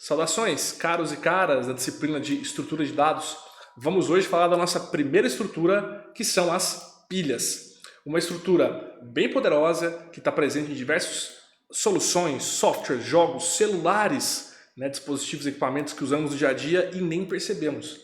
Saudações, caros e caras da disciplina de estrutura de dados. Vamos hoje falar da nossa primeira estrutura, que são as pilhas. Uma estrutura bem poderosa, que está presente em diversas soluções, softwares, jogos, celulares, dispositivos e equipamentos que usamos no dia a dia e nem percebemos.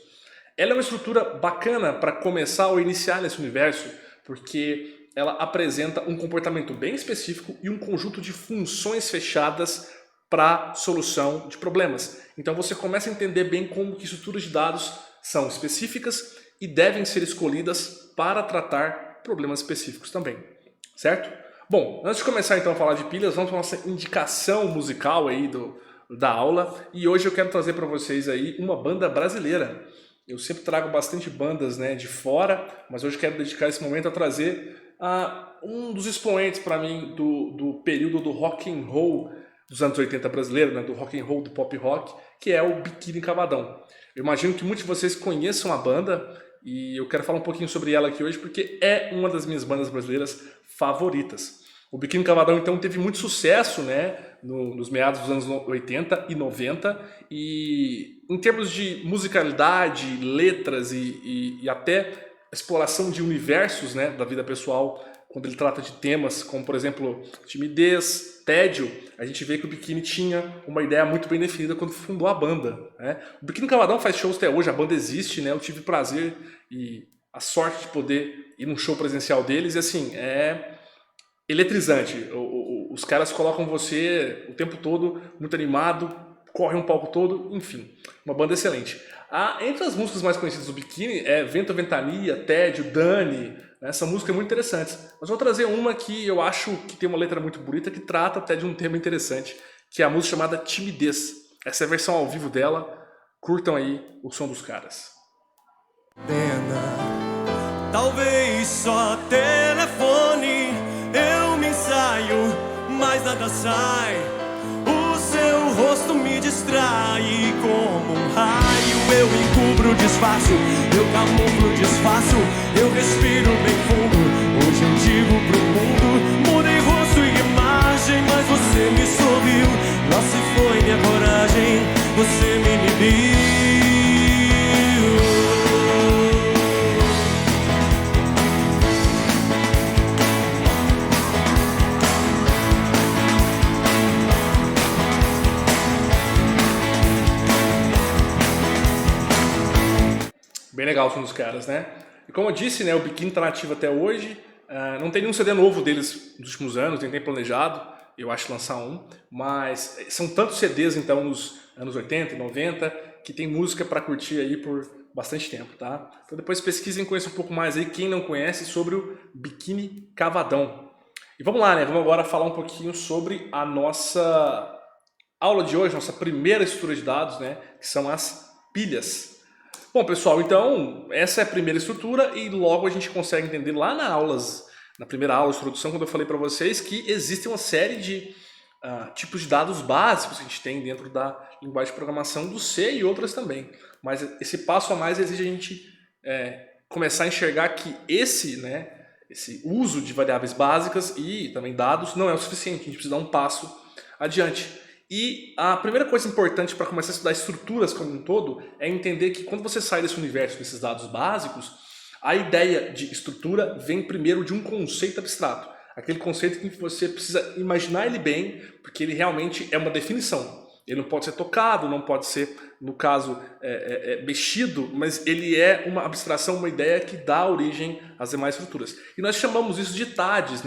Ela é uma estrutura bacana para começar ou iniciar nesse universo, porque ela apresenta um comportamento bem específico e um conjunto de funções fechadas para solução de problemas. Então você começa a entender bem como que estruturas de dados são específicas e devem ser escolhidas para tratar problemas específicos também, certo? Bom, antes de começar então a falar de pilhas, vamos para a nossa indicação musical aí da aula, e hoje eu quero trazer para vocês aí uma banda brasileira. Eu sempre trago bastante bandas de fora, mas hoje quero dedicar esse momento a trazer um dos expoentes para mim do período do rock and roll dos anos 80 brasileiro, do rock and roll, do pop rock, que é o Biquíni Cavadão. Eu imagino que muitos de vocês conheçam a banda e eu quero falar um pouquinho sobre ela aqui hoje porque é uma das minhas bandas brasileiras favoritas. O Biquíni Cavadão então teve muito sucesso nos meados dos anos 80 e 90 e em termos de musicalidade, letras e até exploração de universos da vida pessoal, quando ele trata de temas como, por exemplo, timidez, tédio, a gente vê que o Biquíni tinha uma ideia muito bem definida quando fundou a banda. O Biquíni Cavadão faz shows até hoje, a banda existe, eu tive o prazer e a sorte de poder ir num show presencial deles e assim, é eletrizante. Os caras colocam você o tempo todo muito animado, correm um palco todo, enfim, uma banda excelente. Entre as músicas mais conhecidas do Biquíni é Vento, Ventania, Tédio, Dani. Essa música é muito interessante. Mas vou trazer uma que eu acho que tem uma letra muito bonita, que trata até de um tema interessante, que é a música chamada Timidez. Essa é a versão ao vivo dela. Curtam aí o som dos caras. Pena, talvez só telefone, eu me ensaio, mas nada sai. O seu rosto me distrai como um raio. Eu encubro, disfarço, eu camuflo, desfaço, eu respiro bem fundo. Hoje eu digo pro mundo, mudei rosto e imagem, mas você me sorriu. Lá se foi minha coragem, você me inibiu. Bem legal o som dos caras, E como eu disse, o Biquíni tá nativo até hoje. Não tem nenhum CD novo deles nos últimos anos, nem tem planejado, eu acho, lançar um. Mas são tantos CDs, então, nos anos 80 e 90, que tem música para curtir aí por bastante tempo, tá? Então depois pesquisem e conheçam um pouco mais aí, quem não conhece, sobre o Biquíni Cavadão. E vamos lá, Vamos agora falar um pouquinho sobre a nossa aula de hoje, nossa primeira estrutura de dados, que são as pilhas. Bom, pessoal, então essa é a primeira estrutura e logo a gente consegue entender lá na primeira aula de introdução, quando eu falei para vocês que existe uma série de tipos de dados básicos que a gente tem dentro da linguagem de programação do C e outras também. Mas esse passo a mais exige a gente começar a enxergar que esse uso de variáveis básicas e também dados não é o suficiente, a gente precisa dar um passo adiante. E a primeira coisa importante para começar a estudar estruturas como um todo é entender que quando você sai desse universo desses dados básicos, a ideia de estrutura vem primeiro de um conceito abstrato. Aquele conceito que você precisa imaginar ele bem, porque ele realmente é uma definição. Ele não pode ser tocado, não pode ser, no caso, mexido, mas ele é uma abstração, uma ideia que dá origem às demais estruturas. E nós chamamos isso de TADs,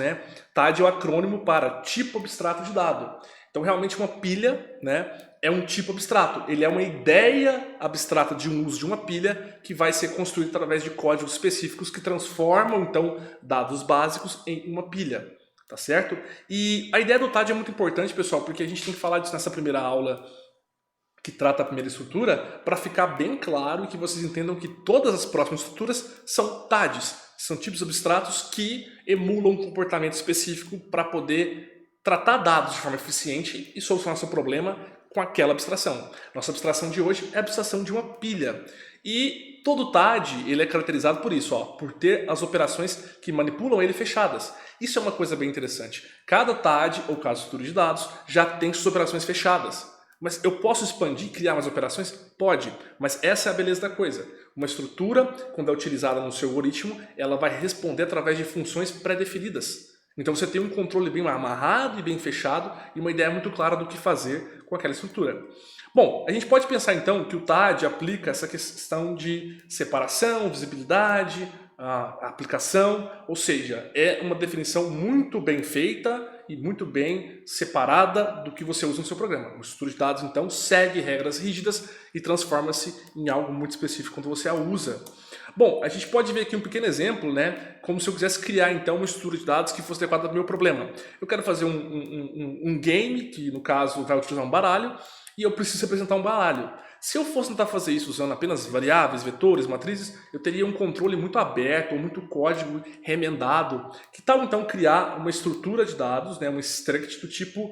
TAD é o acrônimo para tipo abstrato de dado. Então, realmente, uma pilha é um tipo abstrato. Ele é uma ideia abstrata de um uso de uma pilha que vai ser construída através de códigos específicos que transformam, então, dados básicos em uma pilha. Tá certo? E a ideia do TAD é muito importante, pessoal, porque a gente tem que falar disso nessa primeira aula que trata a primeira estrutura, para ficar bem claro e que vocês entendam que todas as próximas estruturas são TADs. São tipos abstratos que emulam um comportamento específico para poder tratar dados de forma eficiente e solucionar seu problema com aquela abstração. Nossa abstração de hoje é a abstração de uma pilha. E todo TAD ele é caracterizado por isso, por ter as operações que manipulam ele fechadas. Isso é uma coisa bem interessante. Cada TAD, ou caso estrutura de dados, já tem suas operações fechadas. Mas eu posso expandir e criar mais operações? Pode, mas essa é a beleza da coisa. Uma estrutura, quando é utilizada no seu algoritmo, ela vai responder através de funções pré-definidas. Então você tem um controle bem amarrado e bem fechado e uma ideia muito clara do que fazer com aquela estrutura. Bom, a gente pode pensar então que o TAD aplica essa questão de separação, visibilidade, a aplicação, ou seja, é uma definição muito bem feita e muito bem separada do que você usa no seu programa. Uma estrutura de dados então segue regras rígidas e transforma-se em algo muito específico quando você a usa. Bom, a gente pode ver aqui um pequeno exemplo, né? Como se eu quisesse criar então uma estrutura de dados que fosse adequada ao meu problema. Eu quero fazer um game, que no caso vai utilizar um baralho, e eu preciso representar um baralho. Se eu fosse tentar fazer isso usando apenas variáveis, vetores, matrizes, eu teria um controle muito aberto, ou muito código remendado. Que tal então criar uma estrutura de dados, né, um struct do tipo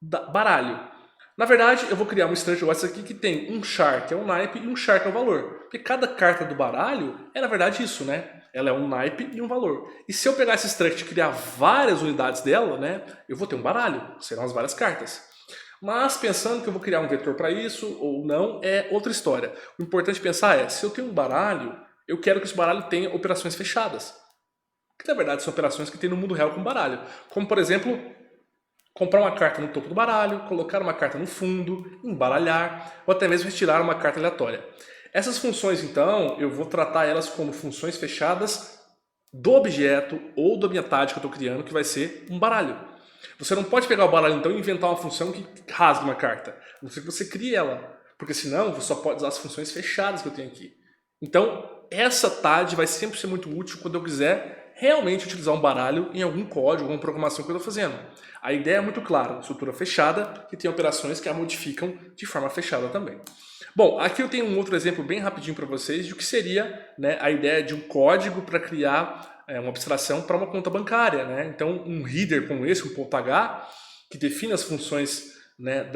baralho? Na verdade, eu vou criar um struct igual essa aqui que tem um char, que é um naipe, e um char, que é o valor. Porque cada carta do baralho é na verdade isso, né? Ela é um naipe e um valor. E se eu pegar esse struct e criar várias unidades dela, né, eu vou ter um baralho, serão as várias cartas. Mas pensando que eu vou criar um vetor para isso ou não, é outra história. O importante pensar é, se eu tenho um baralho, eu quero que esse baralho tenha operações fechadas. Que na verdade são operações que tem no mundo real com baralho. Como por exemplo, comprar uma carta no topo do baralho, colocar uma carta no fundo, embaralhar, ou até mesmo retirar uma carta aleatória. Essas funções então, eu vou tratar elas como funções fechadas do objeto ou da minha TAD que eu estou criando, que vai ser um baralho. Você não pode pegar o baralho então e inventar uma função que rasgue uma carta. A não ser que você crie ela. Porque senão você só pode usar as funções fechadas que eu tenho aqui. Então, essa TAD vai sempre ser muito útil quando eu quiser realmente utilizar um baralho em algum código, alguma programação que eu estou fazendo. A ideia é muito clara, estrutura fechada, que tem operações que a modificam de forma fechada também. Bom, aqui eu tenho um outro exemplo bem rapidinho para vocês de o que seria, né, a ideia de um código para criar uma abstração para uma conta bancária, né? Então, um header como esse, um ponto H, que define as funções, né,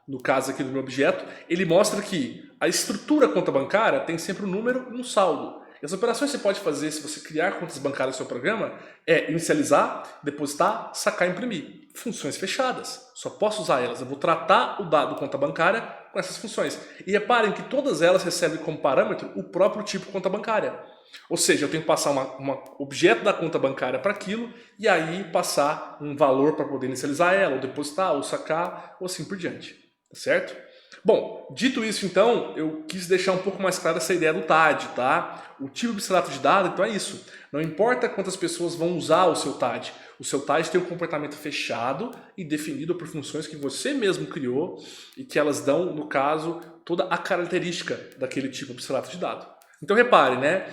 no caso aqui do meu objeto, ele mostra que a estrutura conta bancária tem sempre um número e um saldo. E as operações que você pode fazer se você criar contas bancárias no seu programa é inicializar, depositar, sacar e imprimir. Funções fechadas. Só posso usar elas. Eu vou tratar o dado conta bancária com essas funções. E reparem que todas elas recebem como parâmetro o próprio tipo conta bancária. Ou seja, eu tenho que passar um objeto da conta bancária para aquilo e aí passar um valor para poder inicializar ela, ou depositar, ou sacar, ou assim por diante. Tá certo? Bom, dito isso então, eu quis deixar um pouco mais clara essa ideia do TAD, tá? O tipo abstrato de dado, então é isso. Não importa quantas pessoas vão usar o seu TAD tem um comportamento fechado e definido por funções que você mesmo criou e que elas dão, no caso, toda a característica daquele tipo abstrato de dado. Então repare, né?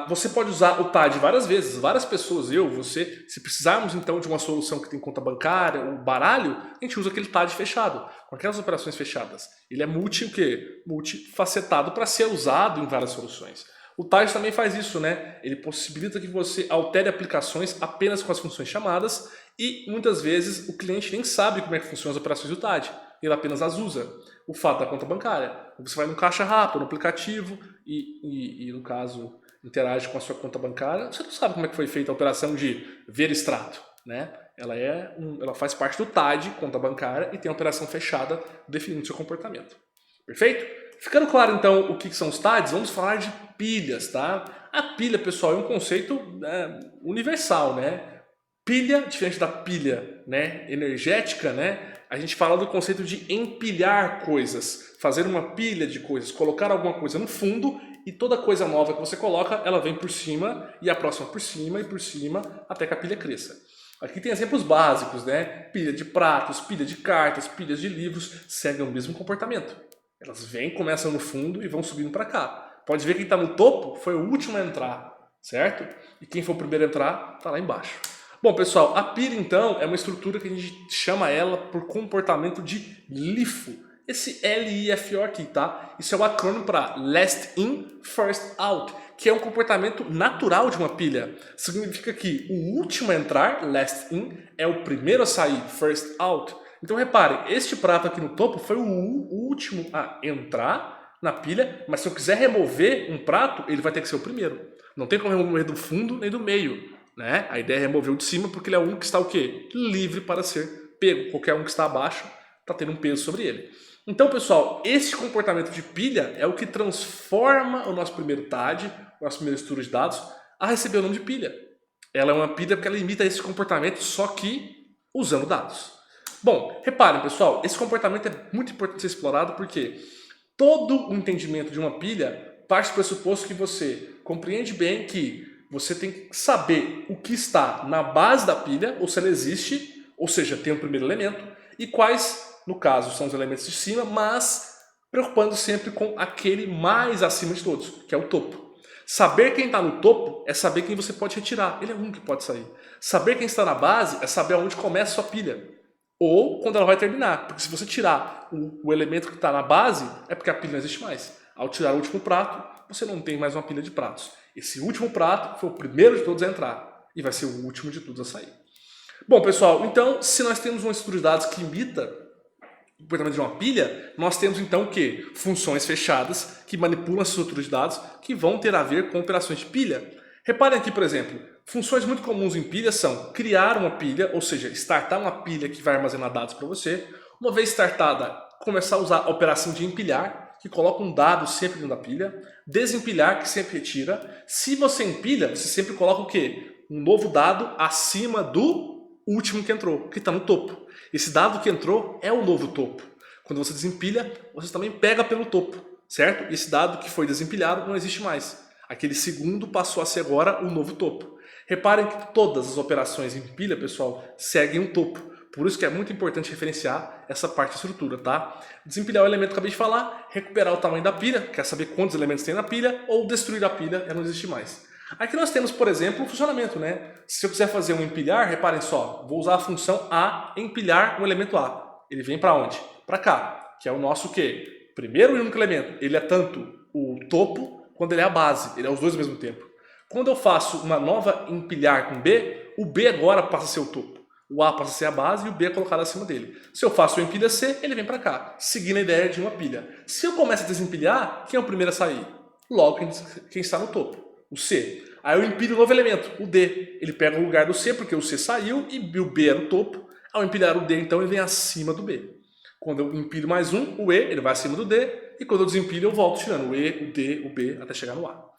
Você pode usar o TAD várias vezes, várias pessoas, você, se precisarmos então de uma solução que tem conta bancária, um baralho, a gente usa aquele TAD fechado, com aquelas operações fechadas. Ele é multifacetado para ser usado em várias soluções. O TAD também faz isso, né? Ele possibilita que você altere aplicações apenas com as funções chamadas e muitas vezes o cliente nem sabe como é que funcionam as operações do TAD, ele apenas as usa. O fato da conta bancária, você vai no caixa rápido, no aplicativo e no caso interage com a sua conta bancária, você não sabe como é que foi feita a operação de ver extrato, né? Ela faz parte do TAD, conta bancária, e tem a operação fechada definindo seu comportamento. Perfeito? Ficando claro então o que são os TADs, vamos falar de pilhas, tá? A pilha, pessoal, é um conceito universal, né? Pilha, diferente da pilha, né, energética, né? A gente fala do conceito de empilhar coisas, fazer uma pilha de coisas, colocar alguma coisa no fundo e toda coisa nova que você coloca, ela vem por cima e a próxima por cima e por cima até que a pilha cresça. Aqui tem exemplos básicos, né? Pilha de pratos, pilha de cartas, pilhas de livros, seguem o mesmo comportamento. Elas vêm, começam no fundo e vão subindo para cá. Pode ver que quem está no topo foi o último a entrar, certo? E quem for o primeiro a entrar, está lá embaixo. Bom, pessoal, a pilha então é uma estrutura que a gente chama ela por comportamento de LIFO. Esse LIFO aqui, tá? Isso é o acrônimo para Last In, First Out, que é um comportamento natural de uma pilha. Significa que o último a entrar, Last In, é o primeiro a sair, First Out. Então repare, este prato aqui no topo foi o último a entrar na pilha, mas se eu quiser remover um prato, ele vai ter que ser o primeiro. Não tem como remover do fundo nem do meio, né? A ideia é remover o de cima porque ele é o único que está o quê? Livre para ser pego. Qualquer um que está abaixo está tendo um peso sobre ele. Então, pessoal, esse comportamento de pilha é o que transforma o nosso primeiro TAD, o nosso primeiro estrutura de dados, a receber o nome de pilha. Ela é uma pilha porque ela imita esse comportamento, só que usando dados. Bom, reparem, pessoal, esse comportamento é muito importante ser explorado porque todo o entendimento de uma pilha parte do pressuposto que você compreende bem que você tem que saber o que está na base da pilha, ou se ela existe, ou seja, tem um primeiro elemento, e quais, no caso, são os elementos de cima, mas preocupando sempre com aquele mais acima de todos, que é o topo. Saber quem está no topo é saber quem você pode retirar, ele é um que pode sair. Saber quem está na base é saber aonde começa a sua pilha, ou quando ela vai terminar, porque se você tirar o elemento que está na base, é porque a pilha não existe mais. Ao tirar o último prato, você não tem mais uma pilha de pratos. Esse último prato foi o primeiro de todos a entrar e vai ser o último de todos a sair. Bom, pessoal, então, se nós temos uma estrutura de dados que imita o comportamento de uma pilha, nós temos então o quê? Funções fechadas que manipulam essa estrutura de dados que vão ter a ver com operações de pilha. Reparem aqui, por exemplo, funções muito comuns em pilha são criar uma pilha, ou seja, startar uma pilha que vai armazenar dados para você. Uma vez startada, começar a usar a operação de empilhar, que coloca um dado sempre dentro da pilha, desempilhar, que sempre retira. Se você empilha, você sempre coloca o quê? Um novo dado acima do último que entrou, que está no topo. Esse dado que entrou é o novo topo. Quando você desempilha, você também pega pelo topo, certo? Esse dado que foi desempilhado não existe mais. Aquele segundo passou a ser agora o novo topo. Reparem que todas as operações em pilha, pessoal, seguem um topo. Por isso que é muito importante referenciar essa parte da estrutura, tá? Desempilhar o elemento que eu acabei de falar, recuperar o tamanho da pilha, quer saber quantos elementos tem na pilha, ou destruir a pilha, ela não existe mais. Aqui nós temos, por exemplo, o funcionamento, né? Se eu quiser fazer um empilhar, reparem só, vou usar a função A, empilhar um elemento A. Ele vem para onde? Para cá, que é o nosso o quê? Primeiro e único elemento. Ele é tanto o topo quanto ele é a base, ele é os dois ao mesmo tempo. Quando eu faço uma nova empilhar com B, o B agora passa a ser o topo. O A passa a ser a base e o B é colocado acima dele. Se eu faço o empilha C, ele vem para cá, seguindo a ideia de uma pilha. Se eu começo a desempilhar, quem é o primeiro a sair? Logo quem está no topo, o C. Aí eu empilho um novo elemento, o D. Ele pega o lugar do C, porque o C saiu e o B era o topo. Ao empilhar o D, então, ele vem acima do B. Quando eu empilho mais um, o E, ele vai acima do D. E quando eu desempilho, eu volto tirando o E, o D, o B, até chegar no A.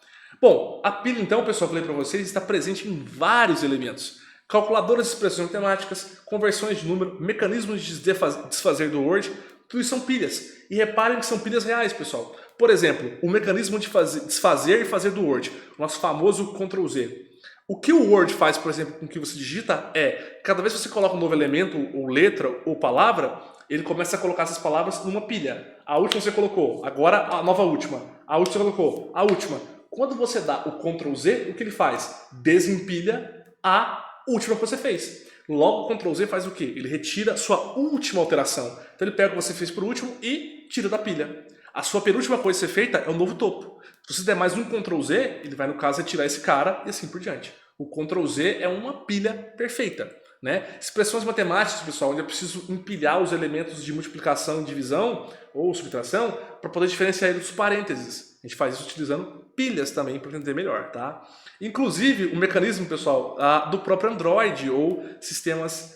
Bom, a pilha, então, pessoal, que eu falei para vocês, está presente em vários elementos. Calculadoras de expressões matemáticas, conversões de número, mecanismos de desfazer do Word, tudo isso são pilhas. E reparem que são pilhas reais, pessoal. Por exemplo, o mecanismo de desfazer e fazer do Word, o nosso famoso Ctrl+Z. O que o Word faz, por exemplo, com o que você digita é, cada vez que você coloca um novo elemento, ou letra, ou palavra, ele começa a colocar essas palavras numa pilha. A última você colocou, agora a nova última. A última você colocou, a última. Quando você dá o Ctrl+Z, o que ele faz? Desempilha a última que você fez. Logo, o Ctrl+Z faz o quê? Ele retira a sua última alteração. Então ele pega o que você fez por último e tira da pilha. A sua penúltima coisa a ser feita é o novo topo. Se você der mais um Ctrl+Z, ele vai, no caso, retirar esse cara e assim por diante. O Ctrl+Z é uma pilha perfeita, né? Expressões matemáticas, pessoal, onde eu preciso empilhar os elementos de multiplicação e divisão ou subtração para poder diferenciar eles dos parênteses. A gente faz isso utilizando pilhas também para entender melhor, tá? Inclusive, o mecanismo, pessoal, do próprio Android ou sistemas,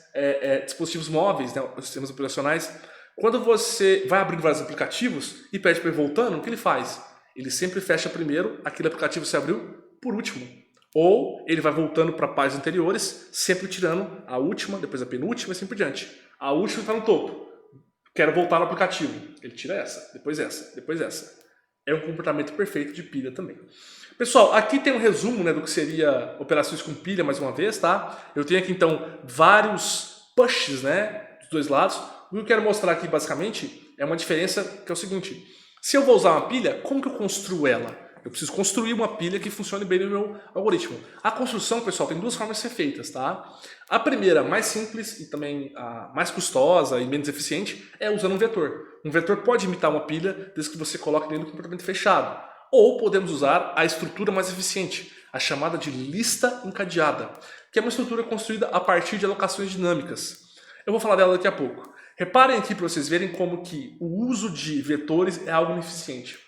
dispositivos móveis, né, sistemas operacionais, quando você vai abrindo vários aplicativos e pede para ir voltando, o que ele faz? Ele sempre fecha primeiro aquele aplicativo que você abriu por último. Ou ele vai voltando para páginas anteriores, sempre tirando a última, depois a penúltima e assim por diante. A última está no topo. Quero voltar no aplicativo. Ele tira essa, depois essa, depois essa. É um comportamento perfeito de pilha também. Pessoal, aqui tem um resumo, né, do que seria operações com pilha, mais uma vez, tá? Eu tenho aqui, então, vários pushes, né, dos dois lados. O que eu quero mostrar aqui, basicamente, é uma diferença que é o seguinte. Se eu vou usar uma pilha, como que eu construo ela? Eu preciso construir uma pilha que funcione bem no meu algoritmo. A construção, pessoal, tem duas formas de ser feitas, tá? A primeira, mais simples e também a mais custosa e menos eficiente, é usando um vetor. Um vetor pode imitar uma pilha desde que você coloque dentro do comportamento fechado. Ou podemos usar a estrutura mais eficiente, a chamada de lista encadeada, que é uma estrutura construída a partir de alocações dinâmicas. Eu vou falar dela daqui a pouco. Reparem aqui para vocês verem como que o uso de vetores é algo ineficiente.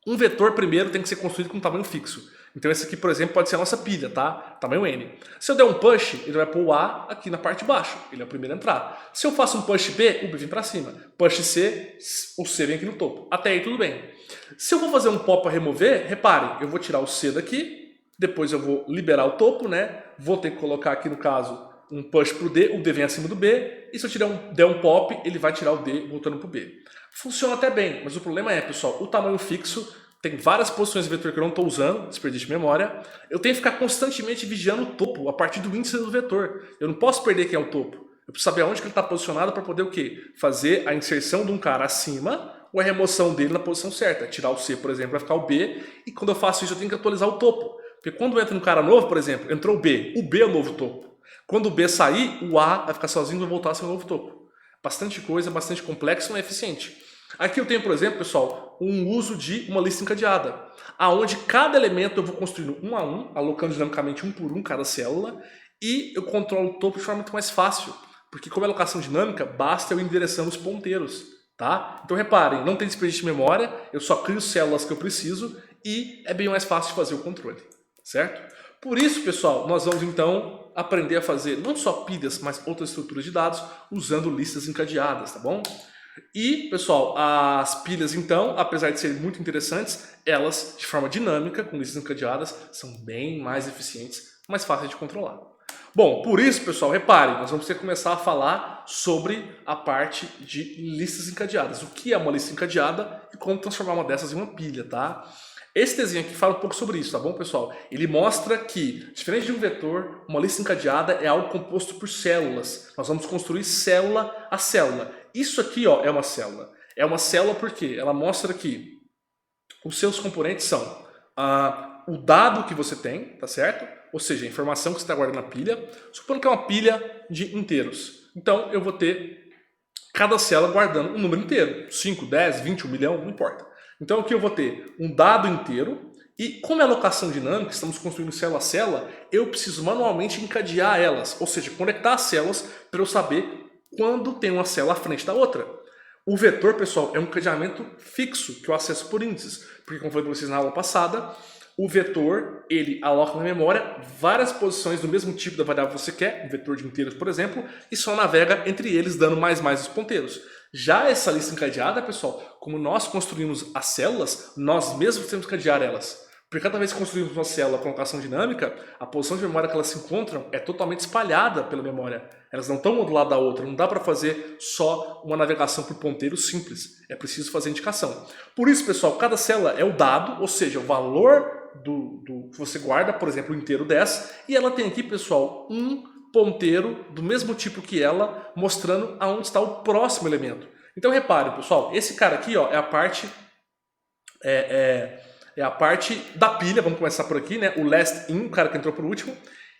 Um vetor, primeiro, tem que ser construído com um tamanho fixo. Então esse aqui, por exemplo, pode ser a nossa pilha, tá? Tamanho N. Se eu der um push, ele vai pôr o A aqui na parte de baixo. Ele é o primeiro a entrar. Se eu faço um push B, o B vem para cima. Push C, o C vem aqui no topo. Até aí tudo bem. Se eu vou fazer um pop para remover, reparem, eu vou tirar o C daqui, depois eu vou liberar o topo, né? Vou ter que colocar aqui, no caso, um push pro D, o D vem acima do B, e se eu der um pop, ele vai tirar o D voltando pro B. Funciona até bem, mas o problema é, pessoal, o tamanho fixo tem várias posições de vetor que eu não estou usando, desperdício de memória. Eu tenho que ficar constantemente vigiando o topo a partir do índice do vetor. Eu não posso perder quem é o topo. Eu preciso saber aonde que ele está posicionado para poder o quê? Fazer a inserção de um cara acima ou a remoção dele na posição certa. Tirar o C, por exemplo, vai ficar o B, e quando eu faço isso eu tenho que atualizar o topo. Porque quando entra um cara novo, por exemplo, entrou o B é o novo topo. Quando o B sair, o A vai ficar sozinho e vai voltar a ser o novo topo. Bastante coisa, bastante complexo, não é eficiente. Aqui eu tenho, por exemplo, pessoal, um uso de uma lista encadeada, aonde cada elemento eu vou construindo um a um, alocando dinamicamente um por um cada célula, e eu controlo o topo de forma muito mais fácil, porque como é alocação dinâmica, basta eu ir endereçando os ponteiros, tá? Então reparem, não tem desperdício de memória, eu só crio células que eu preciso e é bem mais fácil de fazer o controle, certo? Por isso, pessoal, nós vamos então aprender a fazer não só pilhas, mas outras estruturas de dados usando listas encadeadas, tá bom? E, pessoal, as pilhas, então, apesar de serem muito interessantes, elas, de forma dinâmica, com listas encadeadas, são bem mais eficientes, mais fáceis de controlar. Bom, por isso, pessoal, reparem, nós vamos ter que começar a falar sobre a parte de listas encadeadas. O que é uma lista encadeada e como transformar uma dessas em uma pilha, tá? Esse desenho aqui fala um pouco sobre isso, tá bom, pessoal? Ele mostra que, diferente de um vetor, uma lista encadeada é algo composto por células. Nós vamos construir célula a célula. Isso aqui, ó, é uma célula. É uma célula porque ela mostra que os seus componentes são o dado que você tem, tá certo? Ou seja, a informação que você está guardando na pilha. Supondo que é uma pilha de inteiros. Então, eu vou ter cada célula guardando um número inteiro. 5, 10, 20, 1 milhão, não importa. Então aqui eu vou ter um dado inteiro e como é alocação dinâmica, estamos construindo célula a célula, eu preciso manualmente encadear elas, ou seja, conectar as células para eu saber quando tem uma célula à frente da outra. O vetor, pessoal, é um encadeamento fixo que eu acesso por índices, porque como eu falei para vocês na aula passada, o vetor, ele aloca na memória várias posições do mesmo tipo da variável que você quer, um vetor de inteiros, por exemplo, e só navega entre eles dando mais os ponteiros. Já essa lista encadeada, pessoal, como nós construímos as células, nós mesmos temos que encadear elas. Porque cada vez que construímos uma célula com alocação dinâmica, a posição de memória que elas se encontram é totalmente espalhada pela memória. Elas não estão uma do lado da outra, não dá para fazer só uma navegação por ponteiros simples. É preciso fazer indicação. Por isso, pessoal, cada célula é o dado, ou seja, o valor do que você guarda, por exemplo, o inteiro 10, e ela tem aqui, pessoal, um ponteiro do mesmo tipo que ela, mostrando aonde está o próximo elemento. Então reparem, pessoal, esse cara aqui, ó, é a parte a parte da pilha, vamos começar por aqui, né? O last in, o cara que entrou por último.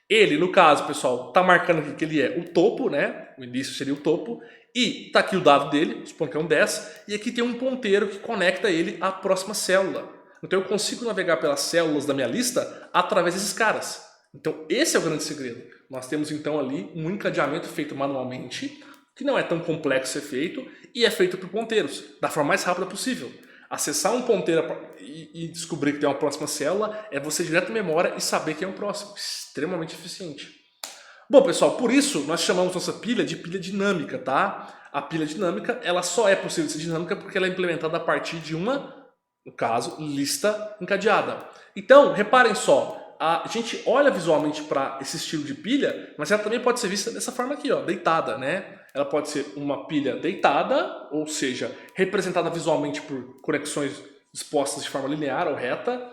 Ele, no caso, pessoal, tá marcando aqui que ele é o topo, né? O início seria o topo. E tá aqui o dado dele, supondo que é um 10, e aqui tem um ponteiro que conecta ele à próxima célula. Então eu consigo navegar pelas células da minha lista através desses caras. Então esse é o grande segredo. Nós temos então ali um encadeamento feito manualmente, que não é tão complexo ser feito, e é feito por ponteiros, da forma mais rápida possível. Acessar um ponteiro e descobrir que tem uma próxima célula é você direto na memória e saber que é um próximo. Extremamente eficiente. Bom, pessoal, por isso nós chamamos nossa pilha de pilha dinâmica, tá? A pilha dinâmica, ela só é possível ser dinâmica porque ela é implementada a partir de uma, no caso, lista encadeada. Então, reparem só, a gente olha visualmente para esse estilo de pilha, mas ela também pode ser vista dessa forma aqui, ó, deitada, né? Ela pode ser uma pilha deitada, ou seja, representada visualmente por conexões dispostas de forma linear ou reta,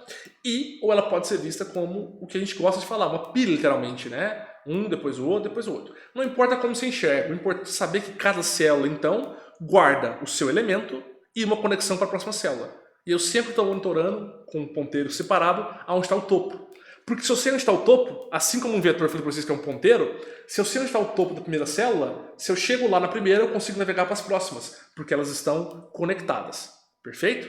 ou ela pode ser vista como o que a gente gosta de falar, uma pilha literalmente, né? Um, depois o outro, depois o outro. Não importa como você enxerga, o importante é saber que cada célula, então, guarda o seu elemento e uma conexão para a próxima célula. E eu sempre estou monitorando com um ponteiro separado aonde está o topo. Porque se eu sei onde está o topo, assim como um vetor, eu falei para vocês que é um ponteiro, se eu sei onde está o topo da primeira célula, se eu chego lá na primeira, eu consigo navegar para as próximas, porque elas estão conectadas. Perfeito?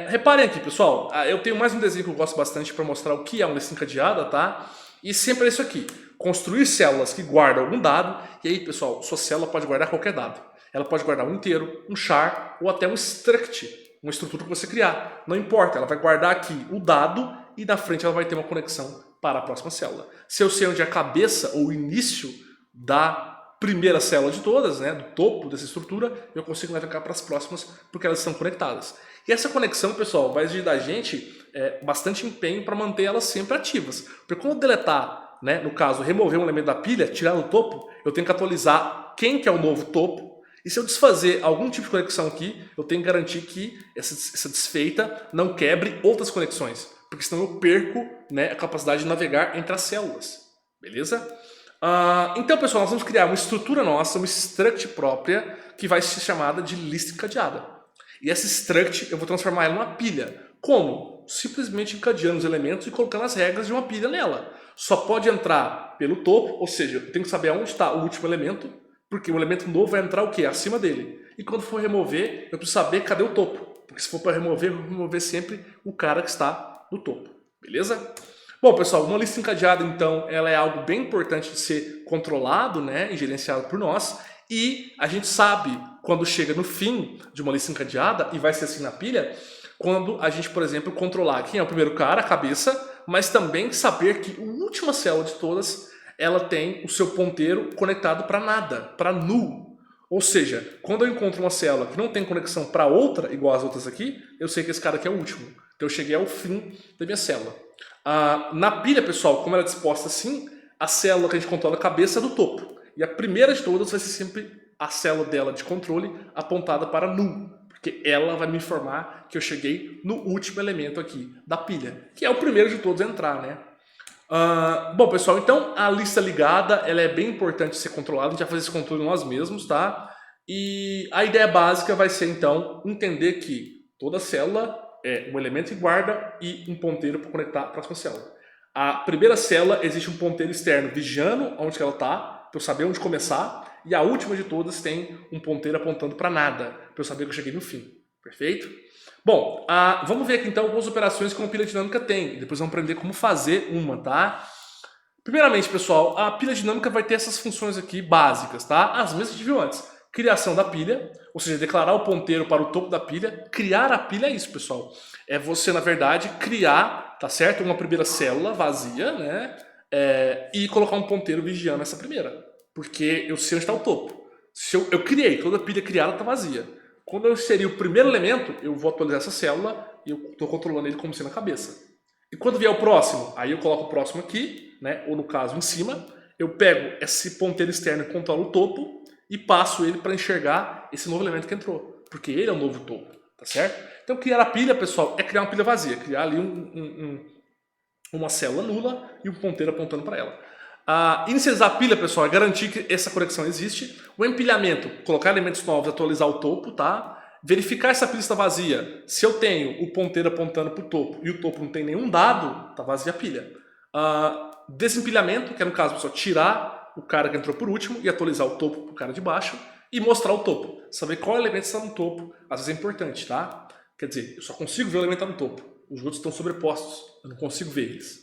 Reparem aqui, pessoal, eu tenho mais um desenho que eu gosto bastante para mostrar o que é uma lista encadeada, tá? E sempre é isso aqui, construir células que guardam algum dado, e aí, pessoal, sua célula pode guardar qualquer dado. Ela pode guardar um inteiro, um char ou até um struct, uma estrutura que você criar. Não importa, ela vai guardar aqui o dado e na frente ela vai ter uma conexão para a próxima célula. Se eu sei onde é a cabeça ou o início da primeira célula de todas, né, do topo dessa estrutura, eu consigo navegar para as próximas porque elas estão conectadas. E essa conexão, pessoal, vai exigir da gente bastante empenho para manter elas sempre ativas. Porque quando eu deletar, né, no caso, remover um elemento da pilha, tirar do topo, eu tenho que atualizar quem que é o novo topo. E se eu desfazer algum tipo de conexão aqui, eu tenho que garantir que essa desfeita não quebre outras conexões. Porque senão eu perco, né, a capacidade de navegar entre as células. Beleza? Então, pessoal, nós vamos criar uma estrutura nossa, uma struct própria, que vai ser chamada de lista encadeada. E essa struct eu vou transformar ela numa pilha. Como? Simplesmente encadeando os elementos e colocando as regras de uma pilha nela. Só pode entrar pelo topo, ou seja, eu tenho que saber onde está o último elemento, porque o elemento novo vai entrar o quê? Acima dele. E quando for remover, eu preciso saber cadê o topo. Porque se for para remover, eu vou remover sempre o cara que está no topo. Beleza? Bom, pessoal, uma lista encadeada, então, ela é algo bem importante de ser controlado, né, e gerenciado por nós. E a gente sabe, quando chega no fim de uma lista encadeada, e vai ser assim na pilha, quando a gente, por exemplo, controlar quem é o primeiro cara, a cabeça, mas também saber que a última célula de todas, ela tem o seu ponteiro conectado para nada, para null. Ou seja, quando eu encontro uma célula que não tem conexão para outra, igual as outras aqui, eu sei que esse cara aqui é o último. Então eu cheguei ao fim da minha célula. Na pilha, pessoal, como ela é disposta assim, a célula que a gente controla a cabeça é do topo. E a primeira de todas vai ser sempre a célula dela de controle apontada para null. Porque ela vai me informar que eu cheguei no último elemento aqui da pilha. Que é o primeiro de todos a entrar, né? Bom, pessoal, então a lista ligada ela é bem importante ser controlada. A gente vai fazer esse controle nós mesmos, tá? E a ideia básica vai ser, então, entender que toda célula é um elemento que guarda e um ponteiro para conectar a próxima célula. A primeira célula existe um ponteiro externo vigiando onde ela está, para eu saber onde começar. E a última de todas tem um ponteiro apontando para nada, para eu saber que eu cheguei no fim. Perfeito? Bom, vamos ver aqui então algumas operações que uma pilha dinâmica tem. Depois vamos aprender como fazer uma, tá? Primeiramente, pessoal, a pilha dinâmica vai ter essas funções aqui básicas, tá? As mesmas que a gente viu antes. Criação da pilha, ou seja, declarar o ponteiro para o topo da pilha. Criar a pilha é isso, pessoal. É você, na verdade, criar, tá certo? Uma primeira célula vazia, né? E colocar um ponteiro vigiando essa primeira. Porque eu sei onde está o topo. Se eu criei, toda a pilha criada está vazia. Quando eu inserir o primeiro elemento, eu vou atualizar essa célula e eu estou controlando ele como sendo a cabeça. E quando vier o próximo, aí eu coloco o próximo aqui, né? Ou no caso, em cima. Eu pego esse ponteiro externo e controlo o topo e passo ele para enxergar esse novo elemento que entrou, porque ele é o novo topo, tá certo? Então criar a pilha, pessoal, é criar uma pilha vazia, criar ali uma célula nula e um ponteiro apontando para ela. Inicializar a pilha, pessoal, é garantir que essa conexão existe. O empilhamento, colocar elementos novos, atualizar o topo, tá? Verificar se a pilha está vazia. Se eu tenho o ponteiro apontando para o topo e o topo não tem nenhum dado, está vazia a pilha. Desempilhamento, que é no caso, pessoal, tirar o cara que entrou por último e atualizar o topo para o cara de baixo e mostrar o topo. Saber qual elemento está no topo, às vezes é importante, tá? Quer dizer, eu só consigo ver o elemento que está no topo. Os outros estão sobrepostos, eu não consigo ver eles.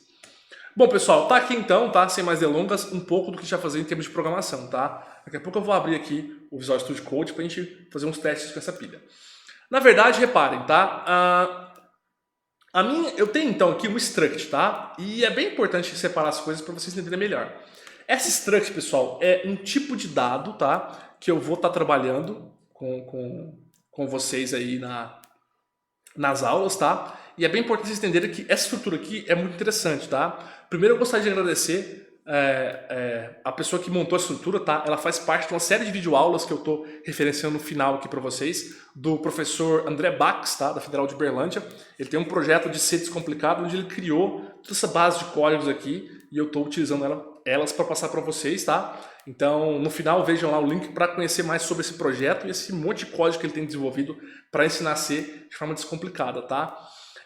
Bom, pessoal, tá aqui então, tá? Sem mais delongas, um pouco do que a gente vai fazer em termos de programação, tá? Daqui a pouco eu vou abrir aqui o Visual Studio Code para a gente fazer uns testes com essa pilha. Na verdade, reparem, tá? Eu tenho então aqui um struct, tá? E é bem importante separar as coisas para vocês entenderem melhor. Essa struct, pessoal, é um tipo de dado, tá? Que eu vou estar trabalhando com vocês aí nas aulas, tá? E é bem importante vocês entenderem que essa estrutura aqui é muito interessante, tá? Primeiro eu gostaria de agradecer a pessoa que montou a estrutura, tá? Ela faz parte de uma série de videoaulas que eu estou referenciando no final aqui para vocês, do professor André Bax, tá? Da Federal de Uberlândia. Ele tem um projeto de C Descomplicado, onde ele criou toda essa base de códigos aqui e eu estou utilizando elas para passar para vocês, tá? Então, no final, vejam lá o link para conhecer mais sobre esse projeto e esse monte de código que ele tem desenvolvido para ensinar C de forma descomplicada, tá?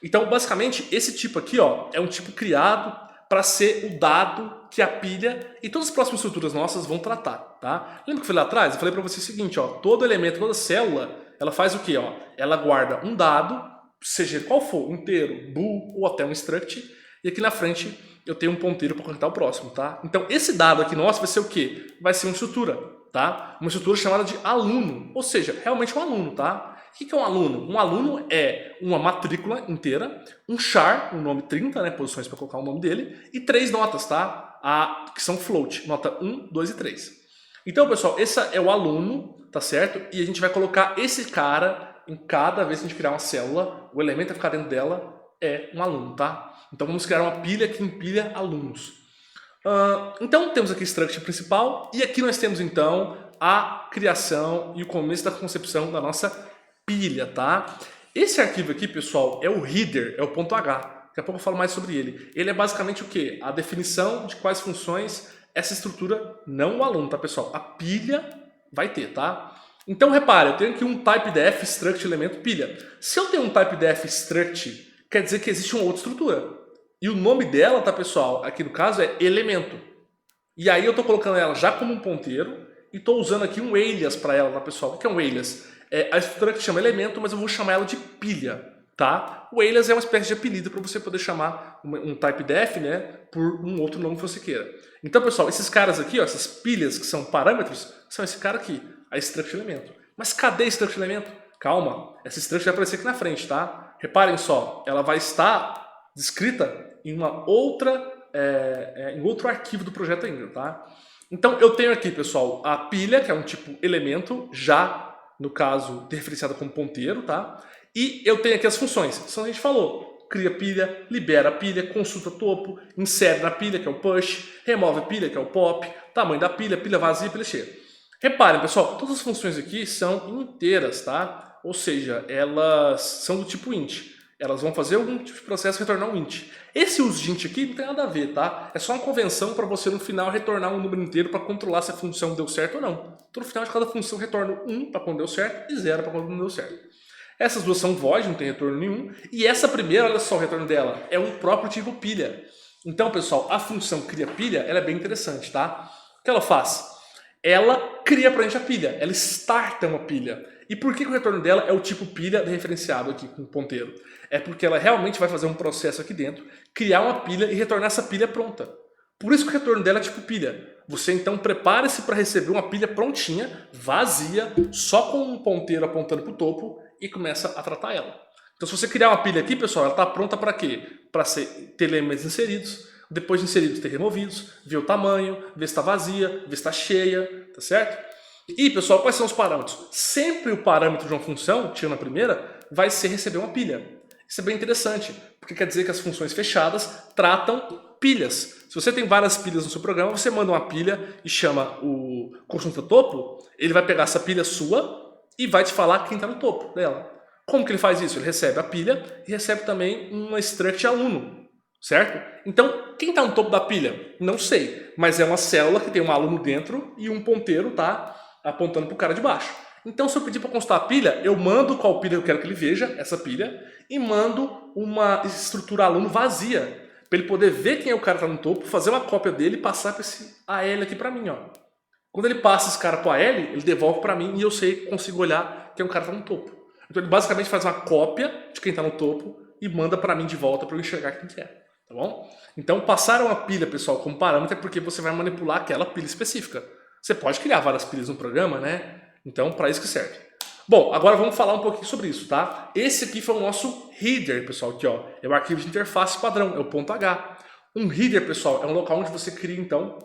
Então, basicamente, esse tipo aqui, ó, é um tipo criado para ser o dado que a pilha e todas as próximas estruturas nossas vão tratar, tá? Lembra que eu falei lá atrás? Eu falei para vocês o seguinte, ó, todo elemento, toda célula, ela faz o quê, ó? Ela guarda um dado, seja qual for, inteiro, bool ou até um struct, e aqui na frente eu tenho um ponteiro para conectar o próximo, tá? Então, esse dado aqui nosso vai ser o quê? Vai ser uma estrutura, tá? Uma estrutura chamada de aluno, ou seja, realmente um aluno, tá? O que é um aluno? Um aluno é uma matrícula inteira, um char, um nome 30, né, posições para colocar o nome dele, e 3 notas, tá? Que são float, nota 1, 2 e 3. Então, pessoal, esse é o aluno, tá certo? E a gente vai colocar esse cara em cada vez que a gente criar uma célula, o elemento a ficar dentro dela é um aluno, tá? Então vamos criar uma pilha que empilha alunos. Então temos aqui o struct principal e aqui nós temos então a criação e o começo da concepção da nossa pilha, tá? Esse arquivo aqui, pessoal, é o header, é o .h. Daqui a pouco eu falo mais sobre ele. Ele é basicamente o quê? A definição de quais funções essa estrutura, não o aluno, tá, pessoal? A pilha vai ter, tá? Então, repare, eu tenho aqui um type-def struct elemento pilha. Se eu tenho um type-def struct, quer dizer que existe uma outra estrutura. E o nome dela, tá, pessoal? Aqui no caso é elemento. E aí eu estou colocando ela já como um ponteiro e estou usando aqui um alias para ela, tá, pessoal? O que é um alias? É a estrutura que chama elemento, mas eu vou chamar ela de pilha, tá? O alias é uma espécie de apelido para você poder chamar um type-def, né, por um outro nome que você queira. Então, pessoal, esses caras aqui, ó, essas pilhas que são parâmetros, são esse cara aqui, a struct elemento. Mas cadê struct elemento? Calma, essa struct vai aparecer aqui na frente, tá? Reparem só, ela vai estar descrita em uma outra, em outro arquivo do projeto ainda, tá? Então eu tenho aqui, pessoal, a pilha, que é um tipo elemento, já no caso referenciada como ponteiro, tá? E eu tenho aqui as funções, são a gente falou, cria pilha, libera pilha, consulta topo, insere na pilha, que é o push, remove pilha, que é o pop, tamanho da pilha, pilha vazia, pilha cheia. Reparem, pessoal, todas as funções aqui são inteiras, tá? Ou seja, elas são do tipo int. Elas vão fazer algum tipo de processo e retornar um int. Esse uso de int aqui não tem nada a ver, tá? É só uma convenção para você no final retornar um número inteiro para controlar se a função deu certo ou não. Então no final de cada função retorna 1 para quando deu certo e 0 para quando não deu certo. Essas duas são void, não tem retorno nenhum. E essa primeira, olha só o retorno dela, é um próprio tipo pilha. Então, pessoal, a função cria pilha, ela é bem interessante, tá? O que ela faz? Ela cria pra gente a pilha, ela starta uma pilha. E por que o retorno dela é o tipo pilha referenciado aqui com o ponteiro? É porque ela realmente vai fazer um processo aqui dentro, criar uma pilha e retornar essa pilha pronta. Por isso que o retorno dela é tipo pilha. Você então prepare-se para receber uma pilha prontinha, vazia, só com um ponteiro apontando para o topo e começa a tratar ela. Então se você criar uma pilha aqui, pessoal, ela está pronta para quê? Para ter elementos inseridos, depois de inseridos ter removidos, ver o tamanho, ver se está vazia, ver se está cheia, tá certo? E, pessoal, quais são os parâmetros? Sempre o parâmetro de uma função, tirando a primeira, vai ser receber uma pilha. Isso é bem interessante, porque quer dizer que as funções fechadas tratam pilhas. Se você tem várias pilhas no seu programa, você manda uma pilha e chama o consulta topo, ele vai pegar essa pilha sua e vai te falar quem está no topo dela. Como que ele faz isso? Ele recebe a pilha e recebe também uma struct aluno, certo? Então, quem está no topo da pilha? Não sei, mas é uma célula que tem um aluno dentro e um ponteiro tá apontando para o cara de baixo. Então, se eu pedir para consultar a pilha, eu mando qual pilha eu quero que ele veja, essa pilha, e mando uma estrutura aluno vazia, para ele poder ver quem é o cara que está no topo, fazer uma cópia dele e passar para esse AL aqui para mim, ó. Quando ele passa esse cara para o AL, ele devolve para mim e eu consigo olhar quem é o cara que está no topo. Então ele basicamente faz uma cópia de quem está no topo e manda para mim de volta para eu enxergar quem que é, tá bom? Então passar uma pilha, pessoal, como parâmetro é porque você vai manipular aquela pilha específica. Você pode criar várias pilhas no programa, né? Então, para isso que serve. Bom, agora vamos falar um pouquinho sobre isso, tá? Esse aqui foi o nosso header, pessoal, aqui, ó. É o arquivo de interface padrão, é o .h. Um header, pessoal, é um local onde você cria, então,